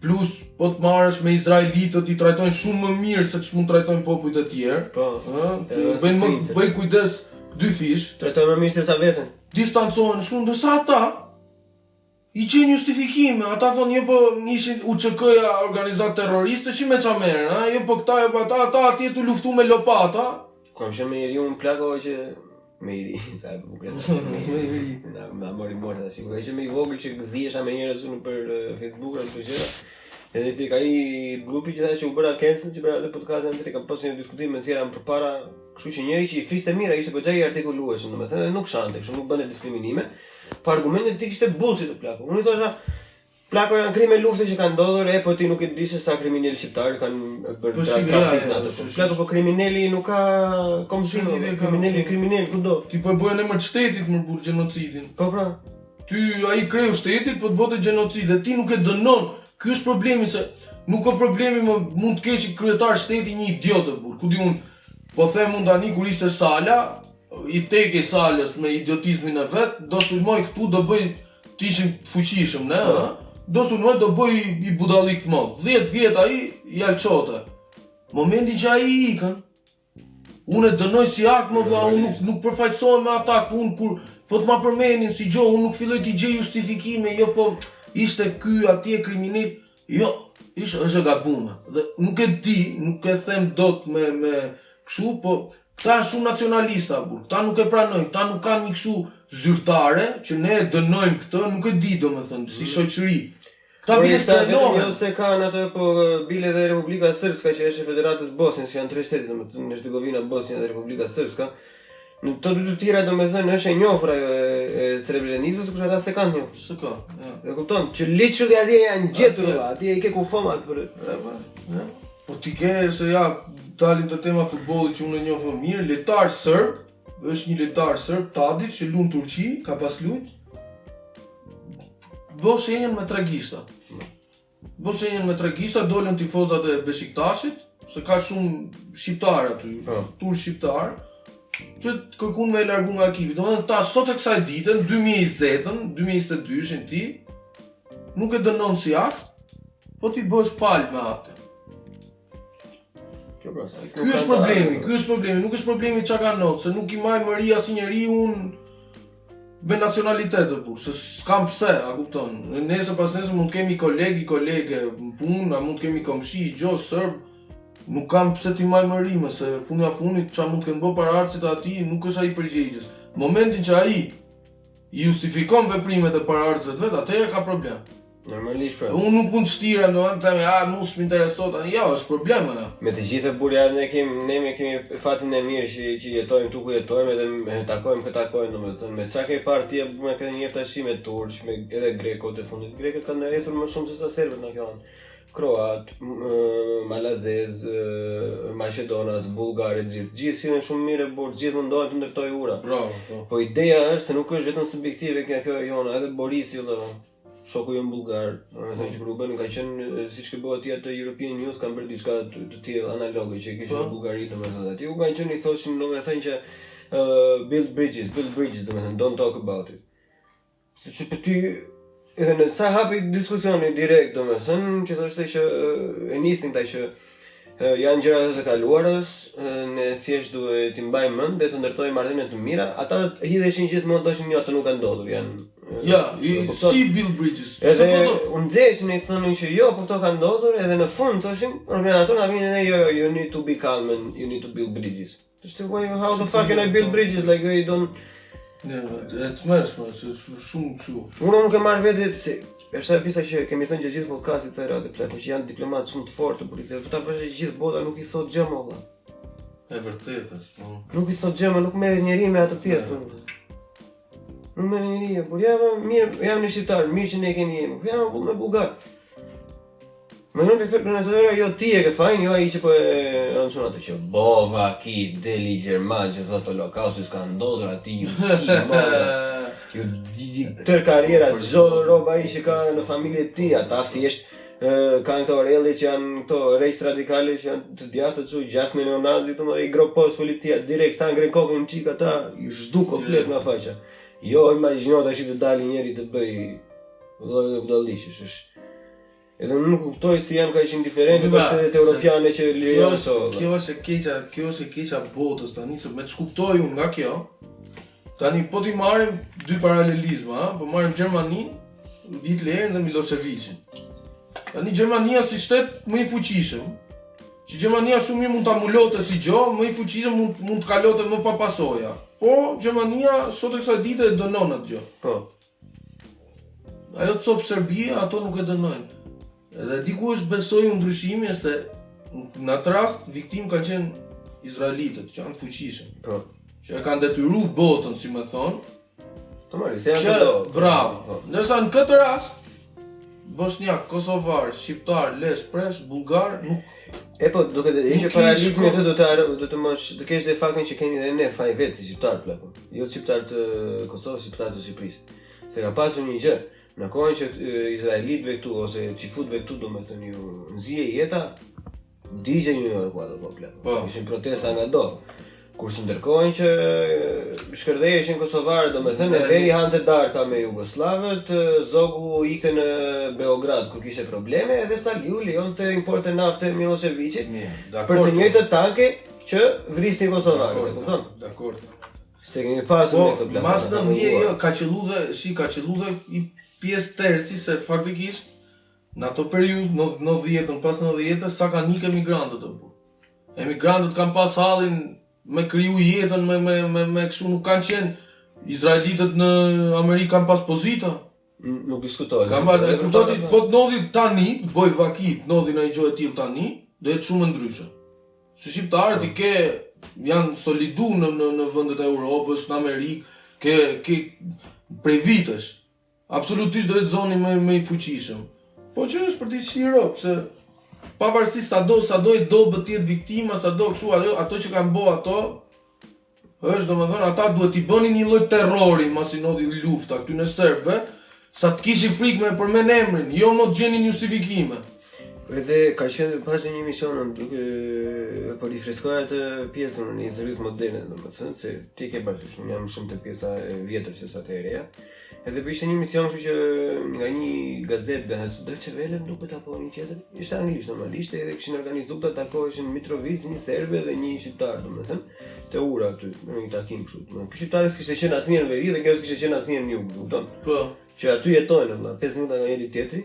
Plus po të marrësh me izraelitët i trajtojnë shumë më mirë se ç'mund trajtojnë popujt e tjerë. Po. Bëj kujdes dy fish. Trajtojnë më mirë se sa veten. Distancohen shumë, ndërsa ata i gjenë justifikime, ata thonë jo po ishin UÇK-ja organizat terroriste, shi me çamerën, jo po këta, jo po ata atje tu luftu me lopata. Kam qenë me njeriu në plako që me iri, sa e bukur. Me iri, na mori morë tash. Kur ishte më i vogël që gëzihesha me njerëz nëpër Facebook apo këto gjëra. Edhe tek ai grupi që tha që u bëra cancel, që bëra atë podcast ndër kam pasur një diskutim me tjera më përpara, kështu që njëri që i fliste mirë ishte goxha i artikulueshëm, domethënë nuk shante, kështu nuk bënte diskriminime. Po argumentet ti kishte bullshit të plako. Unë i thosha plako janë krime lufte që kanë ndodhur, po ti nuk e di se sa kriminal shqiptar kanë bërë trafik në ato. Plako po kriminali nuk ka komshim, kriminal kudo. Ti po e bën emër të shtetit më burr gjenocidin. Po pra. Ty ai kreu shtetit po të bëte gjenocid dhe ti nuk e dënon. Ky është problemi se nuk ka problemi më mund të kesh kryetar shteti një idiot e burr. Ku di un, po them un tani kur ishte Sala, i teke Salës me idiotizmin e vet, do sulmoj këtu, do bëj të ishim fuqishëm, ne, do sulmoj, do bëj i budallik të madh. 10 vjet ai i alçote. Momentin që ai ikën, unë e dënoj si akt më vlla, unë nuk përfaqësohem me ata, unë kur po të ma përmenin si gjë, unë nuk filloj t'i gjej justifikime, jo po ishte ky atje kriminal, jo, është e gabuar. Dhe nuk e di, nuk e them dot me kështu, po këta janë shumë nacionalista, burr. Këta nuk e pranojnë, këta nuk kanë një kështu zyrtare që ne e dënojmë këtë, nuk e di domethënë si shoqëri. Këta bile pranojnë. Jo se kanë ato, po bile dhe Republika Srpska që është e Federatës Bosnjës, që janë 3 shtete domethënë, Hercegovina, Bosnja dhe Republika Srpska. Në të dy të tjera domethënë është e njohur ajo e Srebrenicës, kush ata se kanë njohur. S'ka. E kupton? Që liçët atje janë gjetur, atje i ke kufomat për. Po ti ke se ja dalim te tema futbollit që unë e njoh më mirë, lojtar serb, është një lojtar serb Tadić që luan Turqi, ka pas lut. Bo shenjën me tragista. Dolën tifozat e Beşiktaşit, se ka shumë shqiptar aty, turq shqiptar, që kërkun me largu nga ekipi. Domethënë ta sot e kësaj dite, në 2022-shin ti nuk e dënon si akt, po ti bësh palë me atë. Ky është problemi, nuk është problemi çka ka not, se nuk i maj mëri asnjë njeriu me nacionalitet burr, se s'kam pse, a kupton. Nesër pas nesër mund të kemi kolege në punë, mund të kemi komshi, gjë serb, nuk kam pse ti maj mëri, se fundi a fundit çka mund të kenë bërë paraardhësit aty nuk është ai përgjegjës. Momentin që ai justifikon veprimet e paraardhësit vet, atëherë ka problem. Normalisht pra. Unë nuk mund të shtirem, domethënë them, mos më intereson tani, jo, është problem ajo. Me të gjithë burja ne kemi fatin e mirë që jetojmë tu ku jetojmë edhe takojmë, domethënë me çka ke parë ti me këtë një tash me turq, me edhe grekot e fundit. Grekët kanë ecur më shumë se sa serbët na kanë. Kroat, malazez, maqedonas, bullgarë, gjithë janë shumë mirë burr, gjithë mundohen të ndërtojë ura. Bravo. Po ideja është se nuk është vetëm subjektive kjo jona, edhe Borisi shoku jon bullgar, domethënë që kur u bën ka qenë siç që bëhet atje te European News kanë bërë diçka të tillë analoge që kishin në Bullgari domethënë aty u kanë qenë i thoshin domethënë që build bridges domethënë don't talk about it. Sepse për ty edhe në sa hapi diskusioni direkt domethënë që thoshte që e nisnin ta që janë gjëra të kaluarës, ne thjesht duhet t'i mbajmë mend dhe të ndërtojmë marrëdhënie të mira. Ata hidheshin gjithmonë thoshin jo ato nuk kanë ndodhur, janë si build bridges. Edhe unë nxeshin i thonin që jo, po këto kanë ndodhur, edhe në fund thoshin organizatorët na vinin jo, you need to be calm and you need to build bridges. How the fuck can I build bridges like they don't? Shumë kështu. Unë nuk e marr vetë se është ajo pjesa që kemi thënë gjithë podcastit sa radhë plako që janë diplomatë shumë të fortë për këtë. Po ta bësh gjithë bota nuk i thot gjë më valla. E vërtetë është. Nuk i thot gjë, nuk merr njerëj me atë pjesën. Nuk merr njerëj, por jam në shqiptar, mirë që ne kemi jemi. Jam me bullgar. Më nuk e thot në asojë jo ti e ke fajin, jo ai që po e rancon atë që bova ki deli gjerman që thotë holokausti s'ka ndodhur aty ju si më. Ju tër karriera çdo rroba ai që ka në familjen e tij, ata thjesht kanë këto Orelli që janë këto rejs radikale që janë të djathtë çu, gjasme neonazi, domethënë i gropos policia direkt sa ngre kokën çik ata i zhdu komplet nga faqa. Jo, imagjino tash të dalë njëri të bëj vëllëdalliqesh, është. Edhe unë nuk kuptoj si janë kaq indiferentë pastaj të europiane që lirojnë këto. Kjo është e keqja botës tani, se me ç'kuptoj unë nga kjo. Tani po ti marrim dy paralelizma, po marrim Gjermaninë, Hitlerin dhe Miloševićin. Tani Gjermania si shtet më i fuqishëm, që Gjermania shumë mirë mund ta mulote si gjë, më i fuqishëm mund të kalote më pa pasoja. Po Gjermania sot e kësaj dite e dënon atë gjë. Po. Ajo të copë Serbia, ato nuk e dënojnë. Edhe dikush besoi në ndryshime se në atë rast viktimë kanë qenë izraelitët, që janë të fuqishëm. Po. Që e kanë detyruar botën, si më thonë. Tomari, se janë Që këto. bravo. Ndërsa në këtë rast bosnjak, kosovar, shqiptar, lesh, presh, bullgar nuk E po, duke të ishte Nuk paralizmi ish, atë do të mosh, të kesh dhe faktin që kemi edhe ne faj vetë si shqiptar plako. Jo shqiptar të Kosovës, shqiptar të Shqipërisë. Se ka pasur një gjë, në kohën që izraelitëve këtu ose çifutëve këtu domethënë ju nxihej jeta, digje New Yorku ato po plako. Po. Ishin protesta nga do. Kurse ndërkohën që shkërdheheshin kosovarë, domethënë veri hante darka me jugosllavët, zogu ikte në Beograd kur kishte probleme edhe Saliu lejonte importe nafte Miloševićit për të njëjtët tanke që vrisnin kosovarët, e kupton? Dakor. Se kemi pasur Po, ne këto plaka. mas në jo, ka qellu dhe i pjesë tersi se faktikisht në ato periudhë në 90-ën, pas 90-ës sa kanë ikë emigrantët apo. Emigrantët kanë pas hallin me kriju jetën me kështu nuk kanë qenë izraelitët në Amerikë kanë pas pozita. Nuk diskutoj. Kanë pas, e kuptoni, po të ndodhi tani, të bëj vaki, të ndodhi në një gjë e tillë tani, do jetë shumë ndryshe. Se shqiptarët i ke janë solidu në vendet e Europës, në Amerikë, ke prej vitesh. Absolutisht do jetë zoni më i fuqishëm. Po që është për të qiro, se pavarësisht sado i do të jetë viktima, sado kështu ato që kanë bë ato, është domethënë ata duhet i bënin një lloj terrori masi ndodhi lufta këty në serbëve, sa të kishin frikë me përmend emrin, jo më të gjenin justifikime. Edhe ka qenë pas një emision duke po rifreskoja atë pjesën në historisë moderne, domethënë se ti ke bashkë, unë jam shumë të pjesa e vjetër se sa të e reja. Edhe po ishte një emision që nga një gazetë Deutsche Welle duket apo një tjetër, ishte anglisht normalisht edhe kishin organizuar të takoheshin Mitrovic, një serbe dhe një shqiptar, domethënë, te ura aty në një takim kështu. Ky shqiptar s'kishte qenë asnjëherë në veri dhe kjo s'kishte qenë asnjëherë në jug, kupton? Po. Që aty jetojnë, valla, 5 minuta nga njëri tjetri.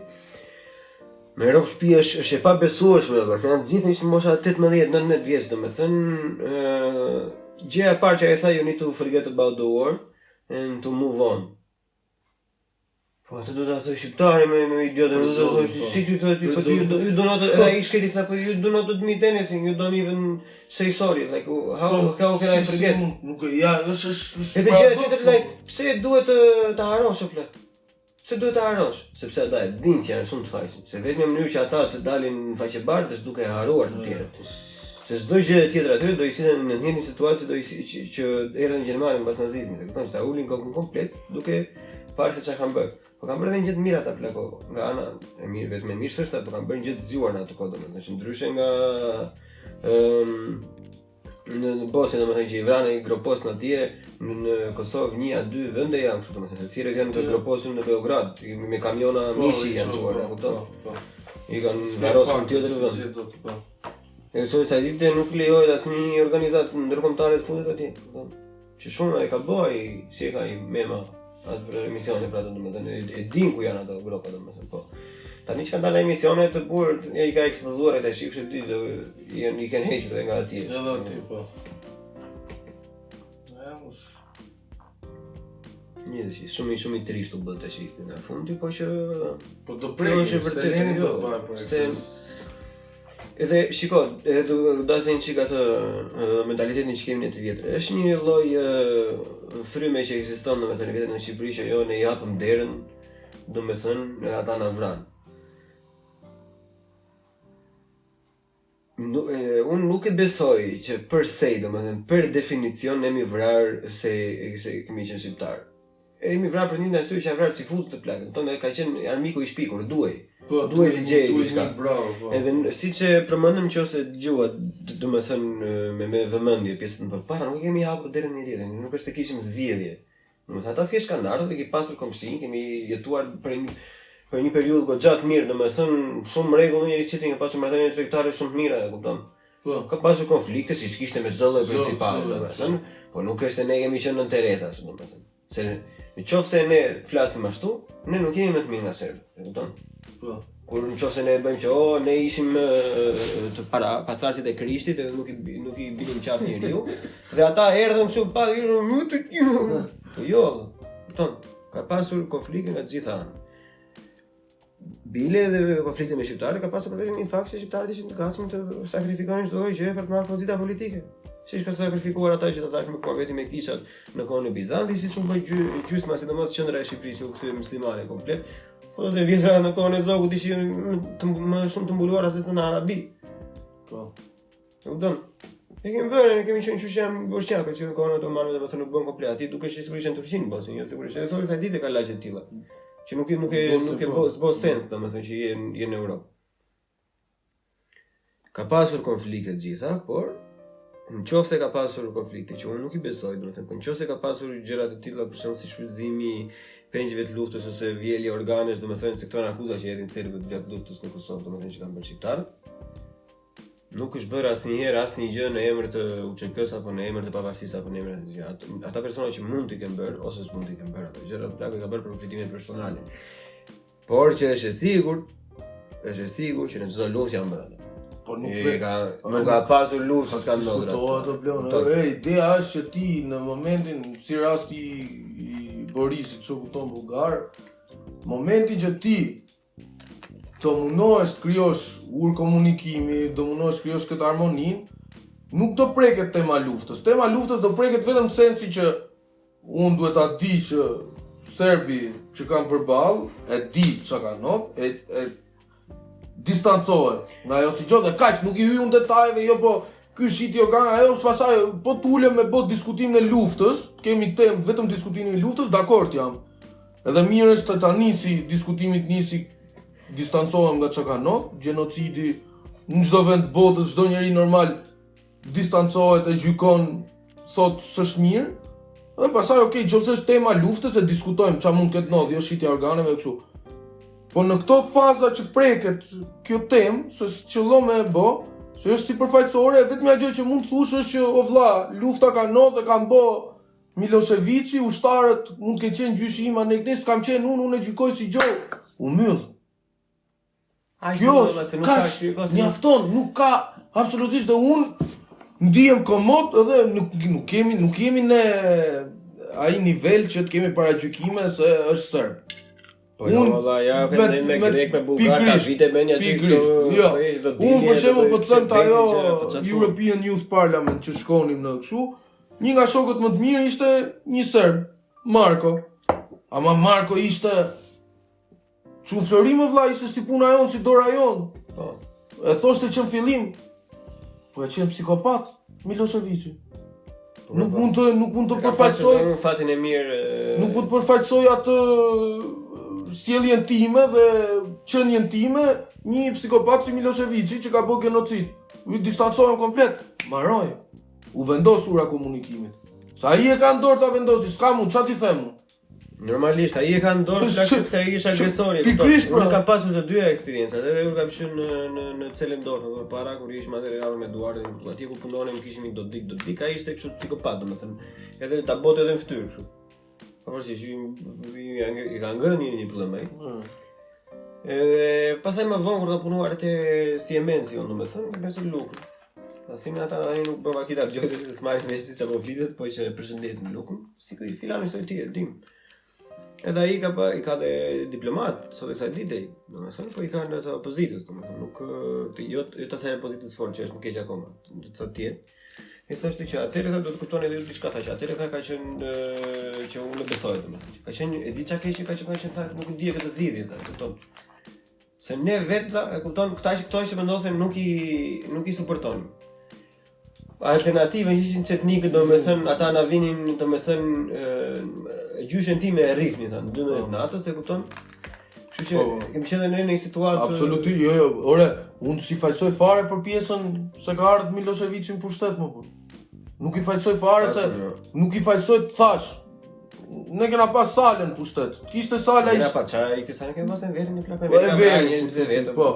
Me rrobë shtëpi është e pabesueshme, valla, janë të gjithë ishin mosha 18-19 vjeç, domethënë, gjëja e parë që ai tha, you need to forget about the war and to move on. Po atë do ta thoj shqiptari me idiotë, si ti thua ti, po ti you do not, ai shkeli tha, po you do not admit anything, you don't even say sorry, like how can I forget? Nuk ja, është Edhe gjëja tjetër, like, pse duhet të harosh o plak? Pse duhet të harosh? Sepse ata e dinë që janë shumë të fajshëm, se vetëm në mënyrë që ata të dalin në faqebardh është duke haruar të tjerët. Se çdo gjë tjetër aty do i sillen në një situatë që erdhën gjermanë pas nazizmit, e kupton, ta ulin kokën komplet duke parë se çfarë kanë bërë. Po kanë bërë edhe një gjë të mirë ata plako, nga ana e mirë, vetëm e mirë s'është, po kanë bërë një gjë të zgjuar në atë kohë, domethënë, ndryshe nga në Bosnjë, domethënë që i vranë i groposën atje, në Kosovë 1-2 vende janë kështu, domethënë, thirrët janë të groposën në Beograd, me kamiona mishi janë çuar, e kupton? I kanë varrosur në tjetër vend. E so sa ditë nuk lejohet asnjë organizatë ndërkombëtare të futet atje, kupton? Që shumë e ka bëj, si e ka i mema atë për emisione pra domethënë e din ku janë ato grupa domethënë po. Tani që kanë dalë emisione të burr, i ka ekspozuar atë shifshë dy do i kanë hequr nga atje. Edhe aty po. Një që shumë i trisht u bë tash në fundi, po që Po do prekë vërtet jo, do bëj për se edhe shiko, edhe do dasin çik atë mentalitetin që kemi ne të vjetër. Është një lloj fryme që ekziston domethënë vetëm në Shqipëri që jo ne japim derën, domethënë ata na vran. Unë nuk e besoj që për se, domethënë për definicion ne mi vrar se kemi qenë shqiptar. jemi vrarë për një arsye që janë vrarë çifut të plagë. Tonë ka qenë armiku I shpikur, duhej. Po, Duhet të gjej diçka. Bravo, po. Edhe siç e përmendëm nëse dëgjua, domethënë me vëmendje pjesën më përpara, nuk kemi hapur derën e tjetër, nuk është të kishim zgjedhje. Domethënë ata thjesht kanë ardhur dhe kemi pasur komshin, kemi jetuar për një periudhë goxha të mirë, domethënë shumë rregull njëri tjetrin, ka pasur marrëdhënie tregtare shumë të mira, e kupton. Po. Ka pasur konflikte siç kishte me çdo lloj principale, domethënë, po nuk është se ne kemi qenë në interesash, domethënë. Se nëse ne flasim ashtu, ne nuk jemi më të mirë nga serbët, e kupton? Po. Kur nëse ne bëjmë që ne ishim të pasardhësit e Krishtit edhe nuk I binim qaf njeriu, dhe ata erdhën kështu pa po jo, kupton, ka pasur konflikte nga të gjitha anët. Bile edhe konflikte me shqiptarët ka pasur përveç një fakt se shqiptarët ishin të gatshëm të sakrifikonin çdo gjë për të marrë pozita politike. Siç ka sakrifikuar ata që të tashmë kuar vetëm me kishat në kohën e Bizantit, siç u bë gjysma, sidomos qendra e Shqipërisë u kthye muslimane komplet. Fotot e vjetra në kohën e Zogut ishin më shumë të mbuluara se në Arabi. Po. E kupton? Ne kemi bërë, ne kemi qenë çuçi jam boshqakë që në kohën e otomanëve domethënë nuk bën komplet. Aty duke sigurisht në Turqinë bosin, jo sigurisht. Edhe sot sa ditë ka lagje të tilla. Që nuk e bë sens domethënë që je në Europë. Ka pasur konflikte të gjitha, por nëse ka pasur konflikte që unë nuk I besoj, domethënë, por nëse ka pasur gjëra të tilla për shkak si shfrytëzimi pengjeve të luftës ose vjelje organesh, domethënë se këto janë akuza që errin serbët gjatë luftës në Kosovë, domethënë që kanë bërë shqiptarët. Nuk është bërë asnjëherë asnjë gjë në emër të UÇK-s apo në emër të pavarësisë apo në emër të gjë. Ata persona që mund t'i kenë bërë ose s'mund t'i kenë bërë ato gjëra, plagë ka bërë për përfitime personale. Por që është e sigurt që në çdo luftë janë bërë ato. Po nuk ka pasur luftë s'ka ndodhur. Ideja është që ti në momentin si rasti I Borisit që kupton bullgar, momentin që ti të mundohesh të krijosh ur komunikimi, do mundohesh të krijosh këtë harmoninë, nuk do preket tema luftës. Tema luftës do preket vetëm në sensi që unë duhet ta di që serbi që kanë përballë e di çka kanë not, e distancohet nga ajo si gjë dhe kaq nuk I hyj unë detajeve, jo po ky shiti organ, ajo pastaj po tulem me bot diskutimin e luftës, kemi temë vetëm diskutimin e luftës, dakord jam. Edhe mirë është ta nisi diskutimi të nisi distancohem nga çka kanë not, gjenocidi në çdo vend të botës, çdo njeri normal distancohet e gjykon, thotë s'është mirë. Dhe pastaj okay, nëse është tema luftës e diskutojmë ç'a mund ketë ndodhur, jo shitja organeve kështu. Po në këto faza që preket kjo temë, se qëllon me e bë, se është sipërfaqësore, vetëm ajo që mund të thush është që o vlla, lufta ka ndodhur dhe kanë bë Miloševiqi, ushtarët mund të kenë qenë gjyshi im, ne s'kam qenë unë e gjykoj si gjë. U myll. Kjo është kaq, mjafton, nuk ka absolutisht dhe unë ndihem komod edhe nuk jemi në ai nivel që të kemi paragjykime se është serb. Po jo, valla, ja me grek me bullgar ka vite menja ti jo. Unë për shembull po të them ajo European Youth Parliament që shkonim në kështu, një nga shokët më të mirë ishte një serb, Marko. Ama Marko ishte çu florim vëlla, ishte si puna jon, si dora jon. Po. E thoshte që në fillim po e qenë psikopat Miloševiqi. Nuk mund të përfaqësoj fatin e mirë. Nuk mund të përfaqësoj atë sjelljen time dhe qenien time një psikopat si Miloševiqi që ka bërë genocid. U distancohem komplet. Mbaroj. U vendos ura komunikimit. Sa ai e ka në dorë ta vendosi, s'ka mund, ç'a ti them unë? Normalisht, ai e ka në dorë plak sepse ai ishte agresori. Unë kam pasur të dyja eksperiencat, edhe unë kam qenë në Celendorf përpara kur ishim atëherë rave me Duartin, atje ku punonim kishim një Dodik, ai ishte kështu psikopat, domethënë. Edhe ta bote edhe në fytyrë kështu. Pavarësisht i ka ngënë një problem ai. Edhe pastaj më vonë kur ka punuar te Siemens, domethënë, besoj Lukën. Asim ata nuk bëva kita gjojë të smajnë me si çapo flitet, po që përshëndesim Lukën, si ky filani shtoi ti, dim. Edhe ai ka dhe diplomat, sot e kësaj dite, domethënë, po i kanë të opozitës, domethënë, nuk jo të thënë opozitës fort që është më keq akoma, do të tjetë. E thoshte që atëherë do të kuptoni edhe diçka thashë, atëherë ka qenë që unë më besoj domethënë. Ka qenë e di çka keq ka qenë thashë, nuk e di këtë zgjidhje, e kupton. Se ne vetë e kupton këto që mendojnë nuk i suportojnë. alternativa që ishin teknikë, domethënë ata na vinin, domethënë gjyshen time e rrifnin thënë 12 natës, e kupton? Kështu që kemi qenë në një situatë Absolutisht, jo, ore, unë si fajsoj fare për pjesën se ka ardhur Miloševići në pushtet më punë. Nuk i fajsoj fare se nuk i fajsoj të thash. Ne kena pas salën pushtet. Kishte sala ishte pa çaj, ti sa ne kemi pasën vetëm në plakën vetë. Po.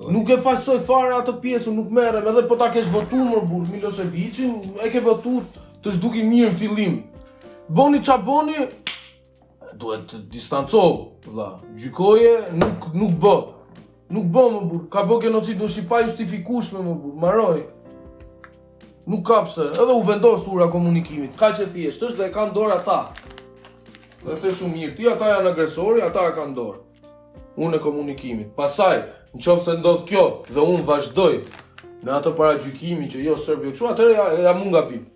Nuk e fajsoj fare atë pjesën, nuk merrem, edhe po ta kesh votuar më burr Miloševićin, e ke votuar të zhduki mirë në fillim. Boni ç'a boni, duhet të distancohu, vëlla. Gjykoje nuk bë. Nuk bë më burr. Ka bë genocid është i pa justifikueshme më burr. Maroj. Nuk ka pse. Edhe u vendos ura komunikimit. Kaq e thjesht është dhe e kanë dorë ata. Dhe the shumë mirë, ti ata janë agresori, ata e kanë dorë. Unë e komunikimit. Pastaj, nëse ndodh kjo dhe unë vazhdoj në atë paragjykimi që jo Serbia kështu, atëherë ja mund gabim.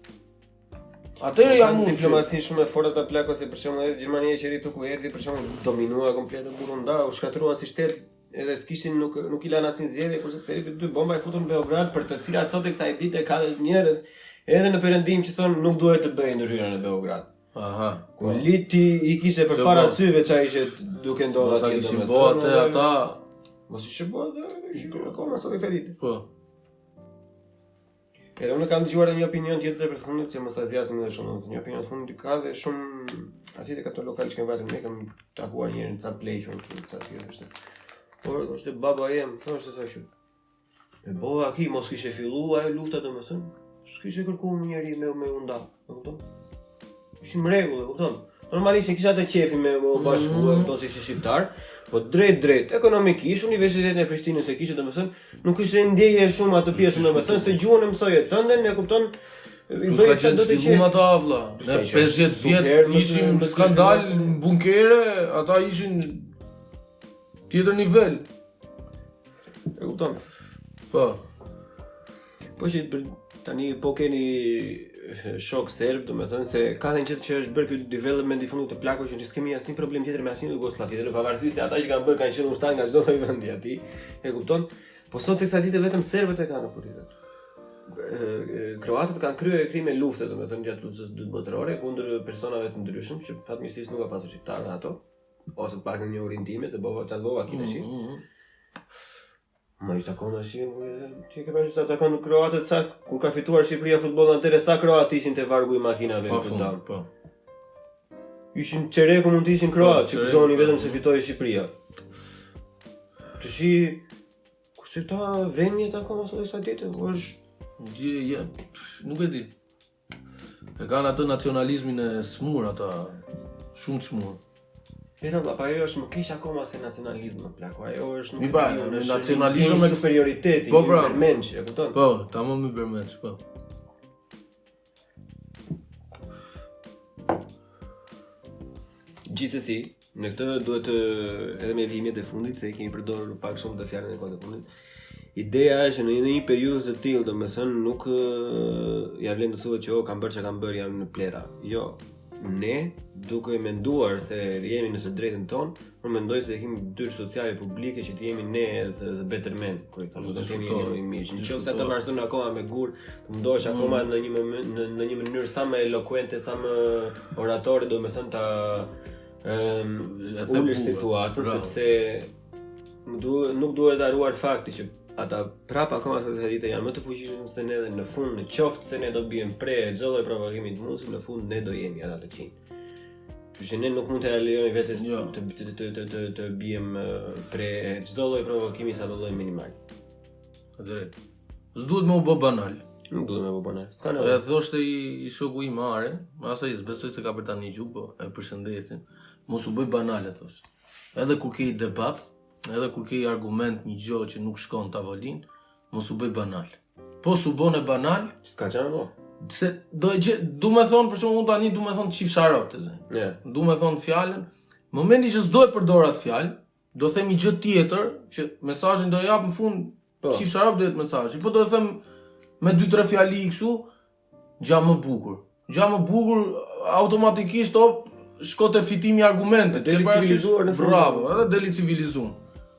Atëherë ja mund diplomasi shumë e fortë ata plako se për shembull edhe Gjermania që rritu ku erdhi për shembull dominua komplet Burunda, u shkatrua si shtet, edhe s'kishin nuk I lan asnjë zgjedhje, kurse Serbia 2 bomba e futën në Beograd për të cilat sot e kësaj dite ka njerëz edhe në perëndim që thonë nuk duhet të bëjë ndryrën në Beograd. Aha. Ku liti I kishte përpara syve çaj që duke ndodhur atje domethënë. Po atë ata mos ishte bërë atë, akoma sot e ferit. Po. Edhe unë kam dëgjuar edhe një opinion tjetër për fundit, që mos ta zgjasim edhe shumë, një opinion fundit ka dhe shumë atje te ato lokale që kanë vënë ne kam takuar një herë në ca plequr, ca tjetër është. Por është baba jem, thoshte thashë. E bova aki mos kishte filluar ajo lufta domethënë, s'kishte kërkuar njëri me unda, e kupton? Ishim rregull, e kupton? Normalisht e kisha të qefin me bashkuar këto si shqiptar, po drejt ekonomikisht Universitetin e Prishtinës e kishte domethënë, nuk kishte ndjeje shumë atë pjesën domethënë se gjuhën e mësoje tënden, e kupton? I bëj çfarë do të qejmë ata vëlla. Ne 50 vjet ishim në skandal në bunkere, ata ishin tjetër nivel. E kupton? Po. Po që tani po keni shok serb, domethënë se ka thënë që është bërë ky development I fundit të plakut që s'kemi asnjë problem tjetër me asnjë Jugosllav tjetër, pavarësisht se ata që kanë bërë kanë qenë ushtar nga çdo lloj vendi aty, e kupton? Po sot tek sa ditë vetëm serbët e kanë politik. Kroatët kanë kryer krime lufte domethënë gjatë luftës së dytë botërore kundër personave të ndryshëm që fatmirësisht nuk ka pasur shqiptarë ato, ose të pakën një urin time se bova çazova kineshi. Ma I takon ashin, ti ke parasysh ata kanë kroatët sa kur ka fituar Shqipëria futbollin atëre sa kroat ishin te vargu I makinave në futboll. Po. Ishin çereku mund të ishin kroat, që gëzonin vetëm se fitoi Shqipëria. Tashi kurse ta vënë ata akoma sot sa ditë, Ja, nuk e di. E kanë atë nacionalizmin e smur ata, shumë të smur. Pero ajo është më keq akoma se nacionalizmi plako. Ajo është nuk e nacionalizmi me superioriteti, po, menç, e kupton? Po, tamam më menç, po. Gjithsesi, në këtë duhet edhe me vimjet e fundit se kemi përdorur pak shumë të fjalën e kohës së fundit. Ideja është në një periudhë të tillë, domethënë nuk ja vlen të thuhet që kanë bërë çka kanë bërë janë në plera. Jo. Ne, duke menduar se jemi në së drejtën tonë, unë mendoj se kemi detyrë sociale publike që të jemi ne the better men, kur I thonë do të kemi mirë. Nëse ata vazhdojnë akoma me gur, të mundohesh akoma në një mënyrë sa më elokuente, sa më oratore, domethënë ta ulësh situatën, sepse nuk duhet haruar fakti që ata prapa akoma të ditë janë më të fuqishëm se ne dhe në fund në qoftë se ne do bëjmë pre çdo lloj provokimi të mundshëm, në fund ne do jemi ata të qinj. Kështu që ne nuk mund të lejojmë vetes të bëjmë pre çdo lloj provokimi sa do lloj minimal. Drejt. S'duhet më u bë banal. Nuk duhet më u bë banal. S'ka nevojë. E thoshte I shoku im Are, asaj s'besoj se ka për tani gjuk, po e përshëndesim. Mos u bëj banale thosh. Edhe kur ke debat, edhe kur ke argument një gjë që nuk shkon tavolin, mos u bëj banal. Po s'u bën e banal, s'ka çfarë bë. Se du me thonë për shembull tani du me thonë çifsharop të zë. Du me thonë fjalën, momenti që s'do e përdor atë fjalë, do themi gjë tjetër që mesazhin do jap në fund çifsharop do jetë mesazhi. Po do të them me 2-3 fjali kështu, gjë më bukur. Gjë më bukur automatikisht shko te fitimi i argumentet, deli civilizuar në fund. Bravo, edhe deli civilizuar.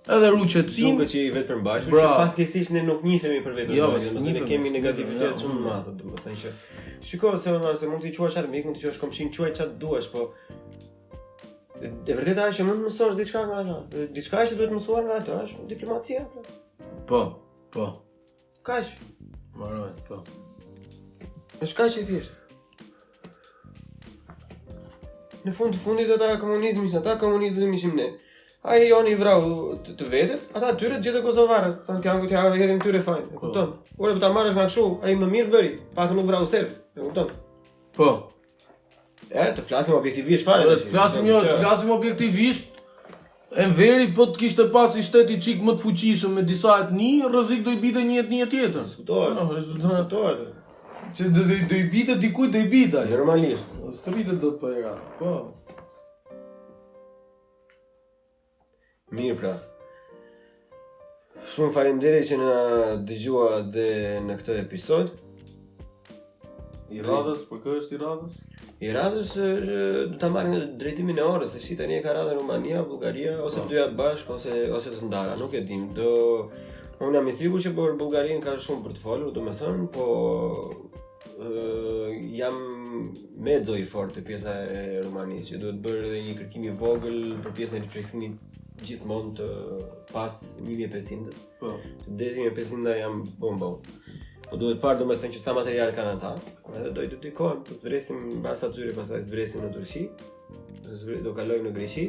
Edhe ruqetësinë. Duket që i vetë përmbajtur, Bra. që fatkeqësisht ne nuk njihemi për vetëm. Jo, ne kemi negativitet shumë të madh, domethënë që shiko se mund t'i quash armik, mund t'i quash komshin, quaj çat duash, po e vërteta është që mund të mësosh diçka nga ato. Diçka që duhet mësuar nga ato është diplomacia. Po. Kaq. Marrë, po. Është kaq e thjeshtë. Në fundit ata komunizmi ishim ne. Ai joni i vrau të vetet, ata atyre gjithë kosovarët, thonë kanë t'ia hedhin tyre fajin, e kupton? Ora po ta marrësh nga kështu, ai më mirë bëri, pastaj nuk vrau thelb, e kupton? Po. Të flasim objektivisht fare. Të flasim objektivisht. Enveri po të kishte pasi shteti çik më të fuqishëm me disa etni, rrezik do i bite një tjetër. Diskutohet. Që do i bite dikujt do i bite. Normalisht. S'rritet dot për Iran. Po. Mirë pra. Shumë faleminderit që na dëgjua dhe në këtë episod. I radhës, për kë është i radhës? I radhës do ta marrin drejtimin e orës, se shi tani e ka radhën Rumania, Bullgaria ose dyja bashkë ose të ndara, nuk e dim. Unë jam i sigurt që për Bullgarinë ka shumë për të folur, domethënë, po jam mezzo i fortë te pjesa e Rumanisë, që duhet bërë edhe një kërkim i vogël për pjesën e rifleksimit gjithmonë të pas 1500-s. Po. Deri 1500 jam bon. Po duhet parë domethënë që sa material kanë ata, edhe do i dedikohem, do të vresim mbas atyre, pastaj zvresim në Turqi, do kalojmë në Greqi.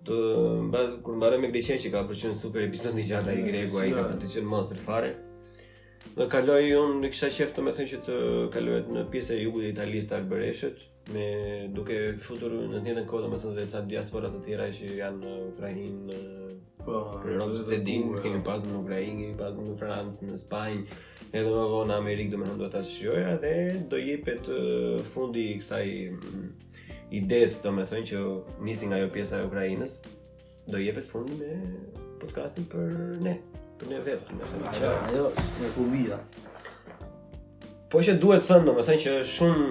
Kur mbarojmë me Greqinë që ka përqenë super episod i gjatë ai gregu, ai ka të qenë monster fare. Do kaloj unë kisha qef domethënë që të kalohet në pjesën e jugut të Italisë të Albereshët, me duke futur në të njëjtën kohë domethënë dhe ca diaspora të tjera që janë në Ukrainë, për Europë se din, kemi pasur në Ukrainë, kemi pasur në Francë, në Spanjë, edhe më vonë në Amerikë domethënë do ta shqyrojë dhe do jepet fundi i kësaj ides domethënë që nisi nga ajo pjesa e Ukrainës, do jepet fundi me podcastin për ne vetë, Ajo është me kullia. Po që duhet thënë domethënë që shumë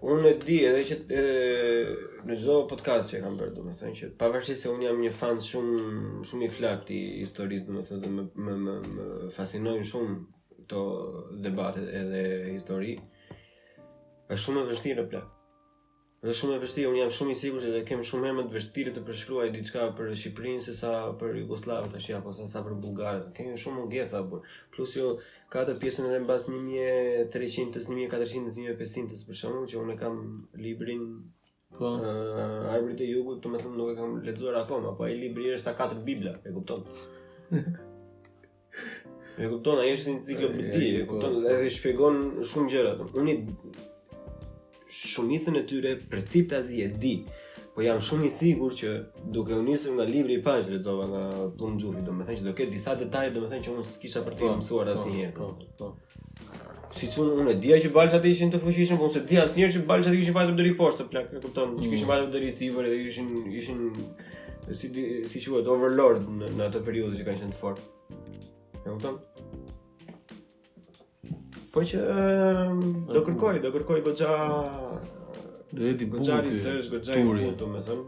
unë e di edhe që në çdo podcast që kam bërë domethënë që pavarësisht se unë jam një fan shumë i flakt i historisë domethënë dhe më fascinojnë shumë këto debate edhe histori, është shumë e vështirë plak. Është shumë e vështirë, unë jam shumë i sigurt se kem shumë herë më të vështirë të përshkruaj diçka për Shqipërinë se sa për Jugosllavët tash apo sa për bullgarët. Kemi shumë mungesa, plus jo ka atë pjesën edhe mbas 1300-s, 1400-s, 1500-s për shembull që unë kam librin Arbërit e Jugut, domethënë nuk e kam lexuar akoma, po ai libri është sa 4 bibla, e kupton? E kupton, ai është një enciklopedi, e kupton, edhe shpjegon shumë gjëra. Unë shumicën e tyre preciptazi e di, po jam shumë i sigurt që duke u nisur nga libri i parë që lexova nga Plum Xhufi, domethënë që do ketë disa detaje domethënë që unë s'kisha për të mësuar asnjëherë. Po. Siç unë e dija që balçat ishin të fuqishëm, po unë s'e di asnjëherë që balçat ishin vajtur deri poshtë plak, e kupton? Që kishin vajtur deri sipër dhe ishin si quhet overlord në atë periudhë që kanë qenë të fortë. E kupton? Po që do kërkoj goxha research, goxha input, domethënë.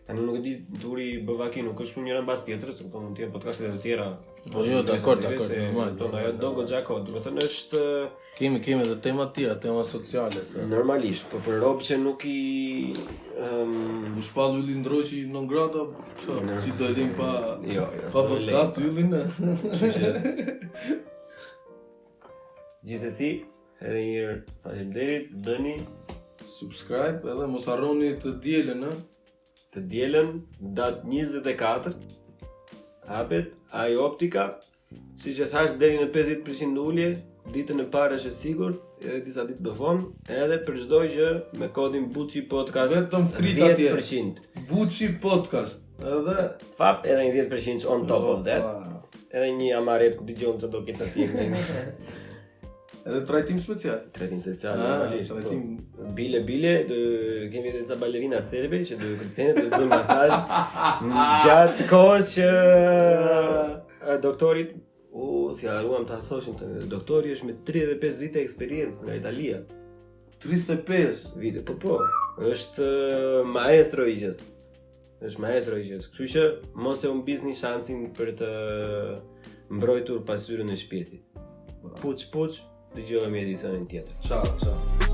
Tani nuk e di Turi Bavaki nuk është njëra mbas tjetrës, sepse mund të jenë podcastet të tjera. Po jo, dakord, normal. Ajo do goxha kod, domethënë është kemi edhe tema të tjera, tema sociale se. Normalisht, po për rob që nuk i u shpall Ylli Ndroqi non grata, si do elim pa pa podcast Yllin. Gjithsesi, edhe një herë faleminderit, bëni subscribe edhe mos harroni të dielën, datë 24 hapet ai optika, siç e thash deri në 50% ulje, ditën e parë është e sigurt, edhe disa ditë më vonë, edhe për çdo gjë me kodin Buçi Podcast vetëm frita 10%. Buçi Podcast. Edhe fap edhe një 10% on top of that. Edhe një amaret ku dëgjon çdo këtë atje. Edhe trajtim special. Normalisht. Bile, kemi edhe ca balerina serbe që do kërcejnë të bëjnë masazh gjatë kohës që doktorit si haruam ta thoshim të doktori është me 35 vite eksperiencë nga Italia. 35 vite, po. Është maestro i gjës. Është maestro i gjës. Kështu që mos e humbisni shansin për të mbrojtur pasyrën e shpirtit. Puç, dëgjohemi edicionin tjetër. Ciao.